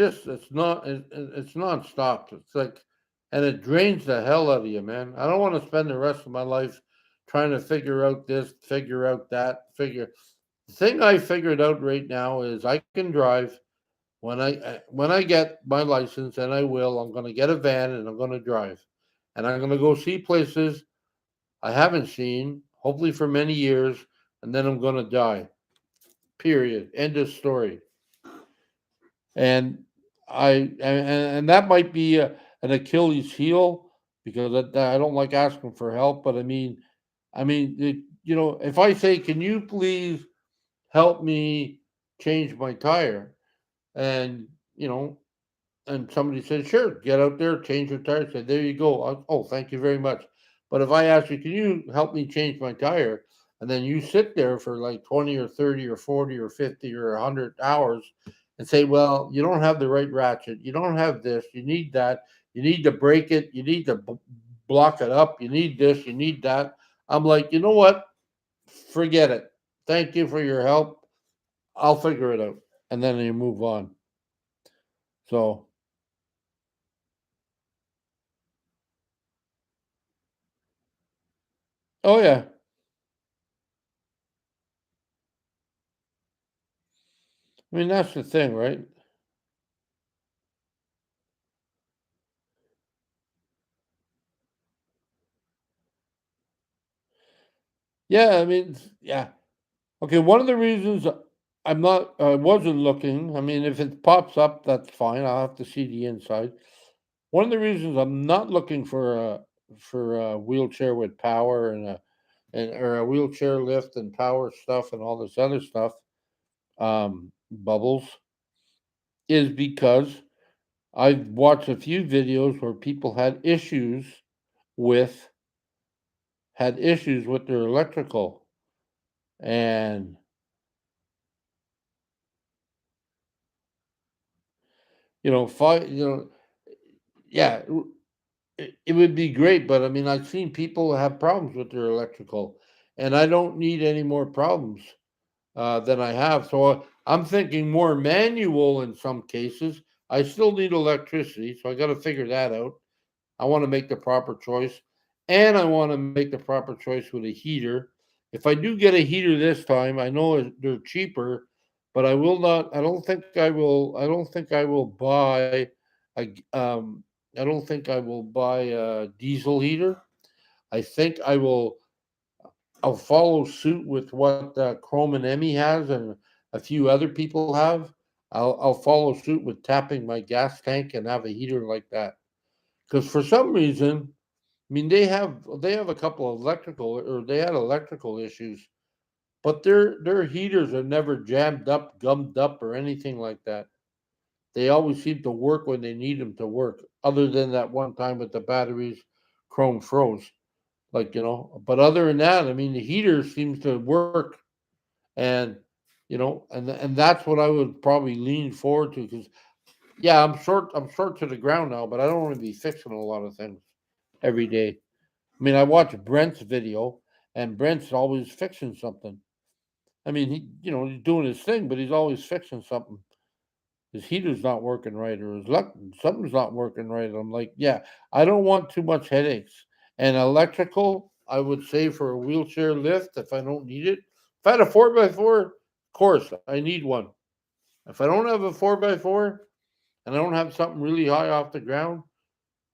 nonstop. It's like, and it drains the hell out of you, man. I don't want to spend the rest of my life trying to figure out this, figure out that, figure. The thing I figured out right now is I can drive when I get my license, and I will. I'm going to get a van and I'm going to drive, and I'm going to go see places I haven't seen, hopefully for many years, and then I'm going to die. Period. End of story. And and that might be an Achilles heel because I don't like asking for help. But if I say, "Can you please help me change my tire?" and you know, and somebody said, "Sure, get out there, change your tire." I said, "There you go." Oh, thank you very much. But if I ask you, "Can you help me change my tire?" and then you sit there for like 20 or 30 or 40 or 50 or 100 hours and say, "Well, you don't have the right ratchet. You don't have this. You need that. You need to break it. You need to block it up. You need this. You need that." I'm like, you know what? Forget it. Thank you for your help. I'll figure it out. And then you move on. So, oh, yeah. I mean, that's the thing, right? Yeah, I mean, yeah. Okay, one of the reasons I wasn't looking, I mean, if it pops up, that's fine. I'll have to see the inside. One of the reasons I'm not looking for a wheelchair with power or a wheelchair lift and power stuff and all this other stuff, bubbles, is because I've watched a few videos where people with had issues with their electrical, and five, yeah, it would be great, but I mean, I've seen people have problems with their electrical, and I don't need any more problems than I have. So I'm thinking more manual in some cases. I still need electricity, so I got to figure that out. I want to make the proper choice, and I want to make the proper choice with a heater. If I do get a heater this time, I know they're cheaper, but I will not. I don't think I will. I don't think I will buy a. I don't think I will buy a diesel heater. I think I will. I'll follow suit with what Chrome and Emmy has, and a few other people have. I'll follow suit with tapping my gas tank and have a heater like that. Because for some reason, I mean, they have a couple of they had electrical issues, but their heaters are never jammed up, gummed up, or anything like that. They always seem to work when they need them to work. Other than that one time with the batteries, Chrome froze. But other than that, I mean, the heater seems to work, and and that's what I would probably lean forward to. Because yeah, I'm short to the ground now, but I don't want to be fixing a lot of things every day. I mean, I watch Brent's video, and Brent's always fixing something. I mean, he's doing his thing, but he's always fixing something. His heater's not working right, or something's not working right. I'm like, yeah, I don't want too much headaches. And electrical, I would say for a wheelchair lift, if I don't need it. If I had a 4x4, of course, I need one. If I don't have a 4x4 and I don't have something really high off the ground,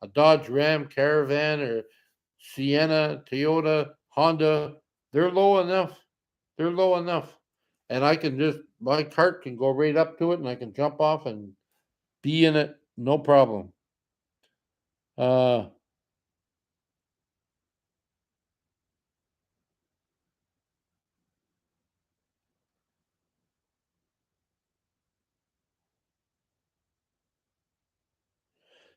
a Dodge Ram Caravan or Sienna, Toyota, Honda, they're low enough. They're low enough. And my cart can go right up to it and I can jump off and be in it. No problem. Uh,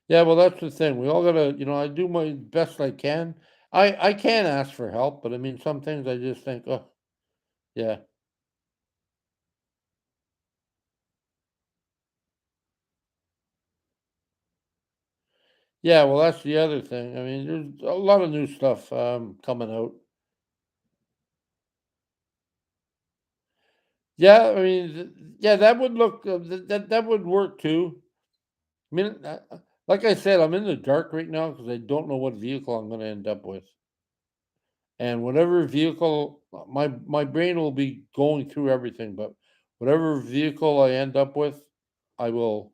yeah, well, that's the thing. We all gotta, I do my best I can. I can ask for help, but I mean, some things I just think, oh, yeah, yeah. Well, that's the other thing. I mean, there's a lot of new stuff coming out. Yeah, I mean, yeah, that would look that would work too. I mean, like I said, I'm in the dark right now because I don't know what vehicle I'm going to end up with. And whatever vehicle, my brain will be going through everything, but whatever vehicle I end up with, I will,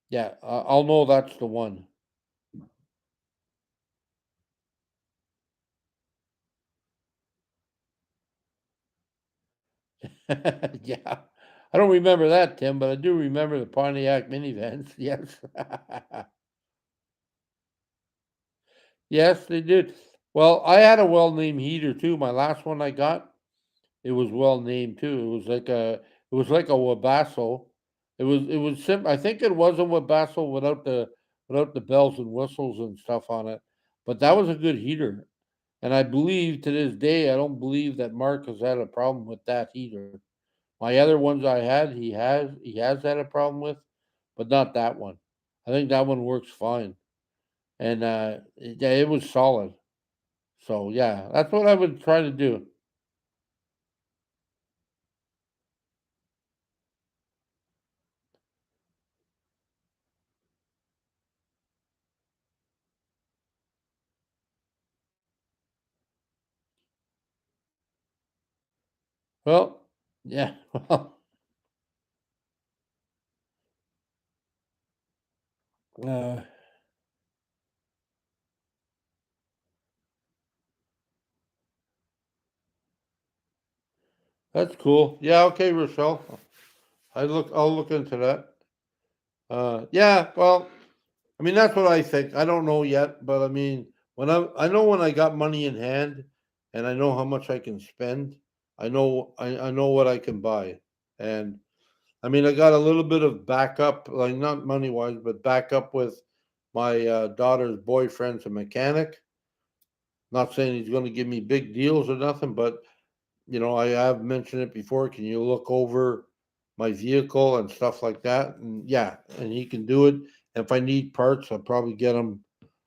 yeah, I'll know that's the one. Yeah, I don't remember that, Tim, but I do remember the Pontiac minivans. Yes, yes, they did. Well, I had a well-named heater too. My last one I got, it was well named too. It was like a Wabasso. It was I think it was a Wabasso without the bells and whistles and stuff on it. But that was a good heater. And I believe to this day I don't believe that Mark has had a problem with that heater. My other ones I had, he has had a problem with, but not that one. I think that one works fine. And yeah, it was solid. So yeah, that's what I would try to do. Well, yeah, well, uh, that's cool. Yeah, okay, Rochelle. I'll look into that. Yeah, well, I mean that's what I think. I don't know yet, but I mean I know when I got money in hand and I know how much I can spend, I know what I can buy. And I mean I got a little bit of backup, like not money wise, but backup with my daughter's boyfriend's a mechanic. Not saying he's gonna give me big deals or nothing, but I have mentioned it before. Can you look over my vehicle and stuff like that? And yeah, and he can do it. If I need parts, I'll probably get them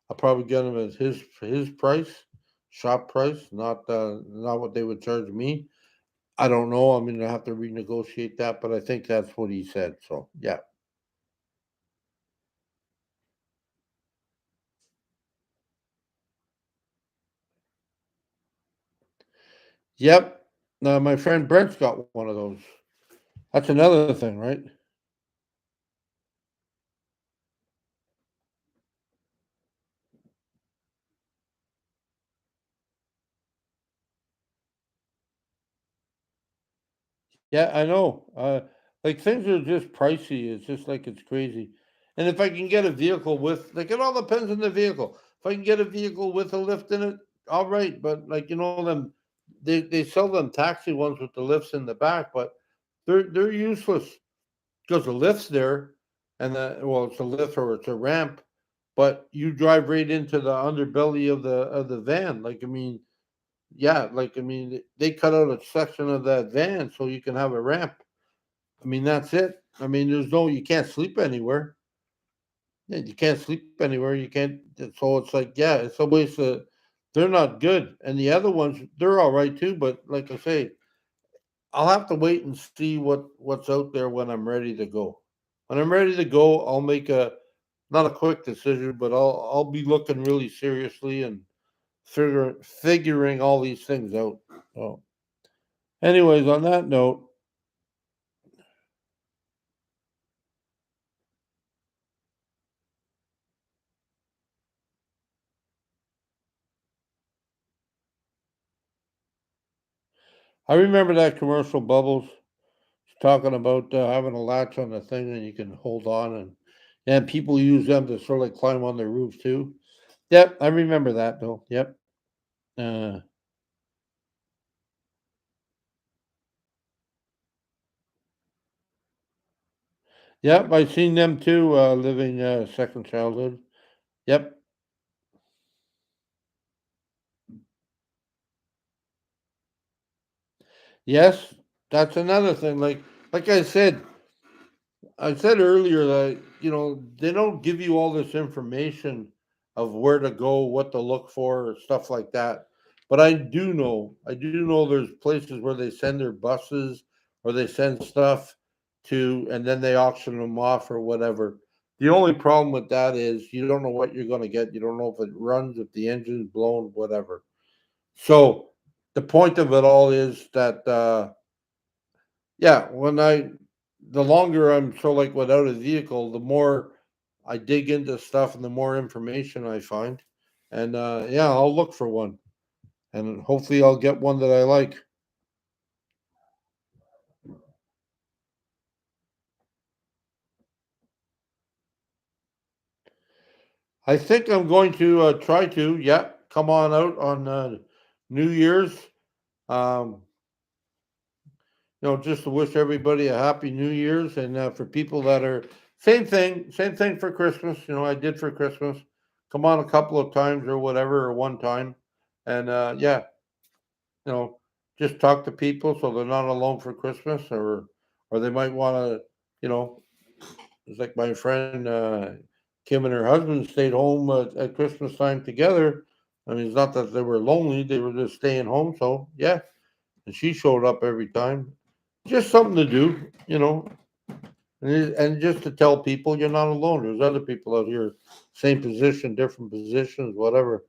at his price, shop price, not what they would charge me. I don't know. I'm gonna have to renegotiate that, but I think that's what he said. So yeah. Yep. My friend Brent's got one of those. That's another thing, right? Yeah, I know. Like things are just pricey. It's just like it's crazy. And if I can get a vehicle with, like, it all depends on the vehicle. If I can get a vehicle with a lift in it, all right. But like them, they sell them taxi ones with the lifts in the back, but they're useless because the lift's there, and well, it's a lift or it's a ramp, but you drive right into the underbelly of the van. Like I mean, yeah, like I mean, they cut out a section of that van so you can have a ramp. I mean, that's it. I mean, you can't sleep anywhere. Yeah, you can't sleep anywhere. You can't. So it's like, yeah, it's a waste of. They're not good, and the other ones they're all right too. But like I say, I'll have to wait and see what's out there when I'm ready to go. When I'm ready to go, I'll make a not a quick decision, but I'll be looking really seriously and figuring all these things out. So, anyways, on that note, I remember that commercial, Bubbles. talking about having a latch on the thing and you can hold on and people use them to sort of like climb on their roof too. Yep, I remember that though. Yep. Uh, yep, I've seen them too, living second childhood. Yep. Yes, that's another thing. Like I said earlier that they don't give you all this information of where to go, what to look for, stuff like that. But I do know there's places where they send their buses or they send stuff to, and then they auction them off or whatever. The only problem with that is you don't know what you're going to get. You don't know if it runs, if the engine's blown, whatever. So the point of it all is that yeah, the longer I'm so like without a vehicle, the more I dig into stuff and the more information I find. And yeah, I'll look for one and hopefully I'll get one that I like. I think I'm going to try to, yeah, come on out on New Year's. Um, just to wish everybody a happy New Year's, and for people that are same thing for Christmas. I did for Christmas. Come on a couple of times or whatever, or one time, and yeah, you know, just talk to people so they're not alone for Christmas, or they might want to, you know, it's like my friend Kim and her husband stayed home at Christmas time together. I mean, it's not that they were lonely; they were just staying home. So yeah, and she showed up every time. Just something to do, and just to tell people you're not alone. There's other people out here, same position, different positions, whatever.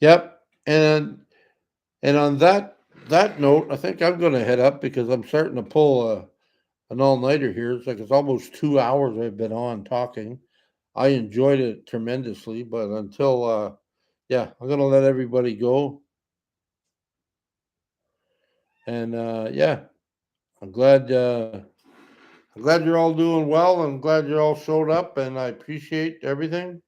Yep. And on that note, I think I'm going to head up because I'm starting to pull an all nighter here. It's almost 2 hours I've been on talking. I enjoyed it tremendously, but until yeah, I'm going to let everybody go. And yeah, I'm glad. I'm glad you're all doing well. I'm glad you all showed up, and I appreciate everything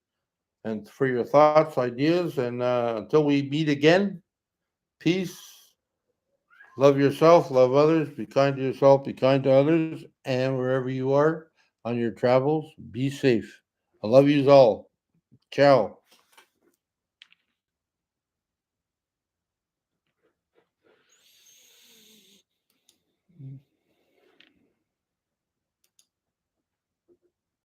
and for your thoughts, ideas. And until we meet again, peace. Love yourself, love others, be kind to yourself, be kind to others, and wherever you are on your travels, be safe. I love you all. Ciao.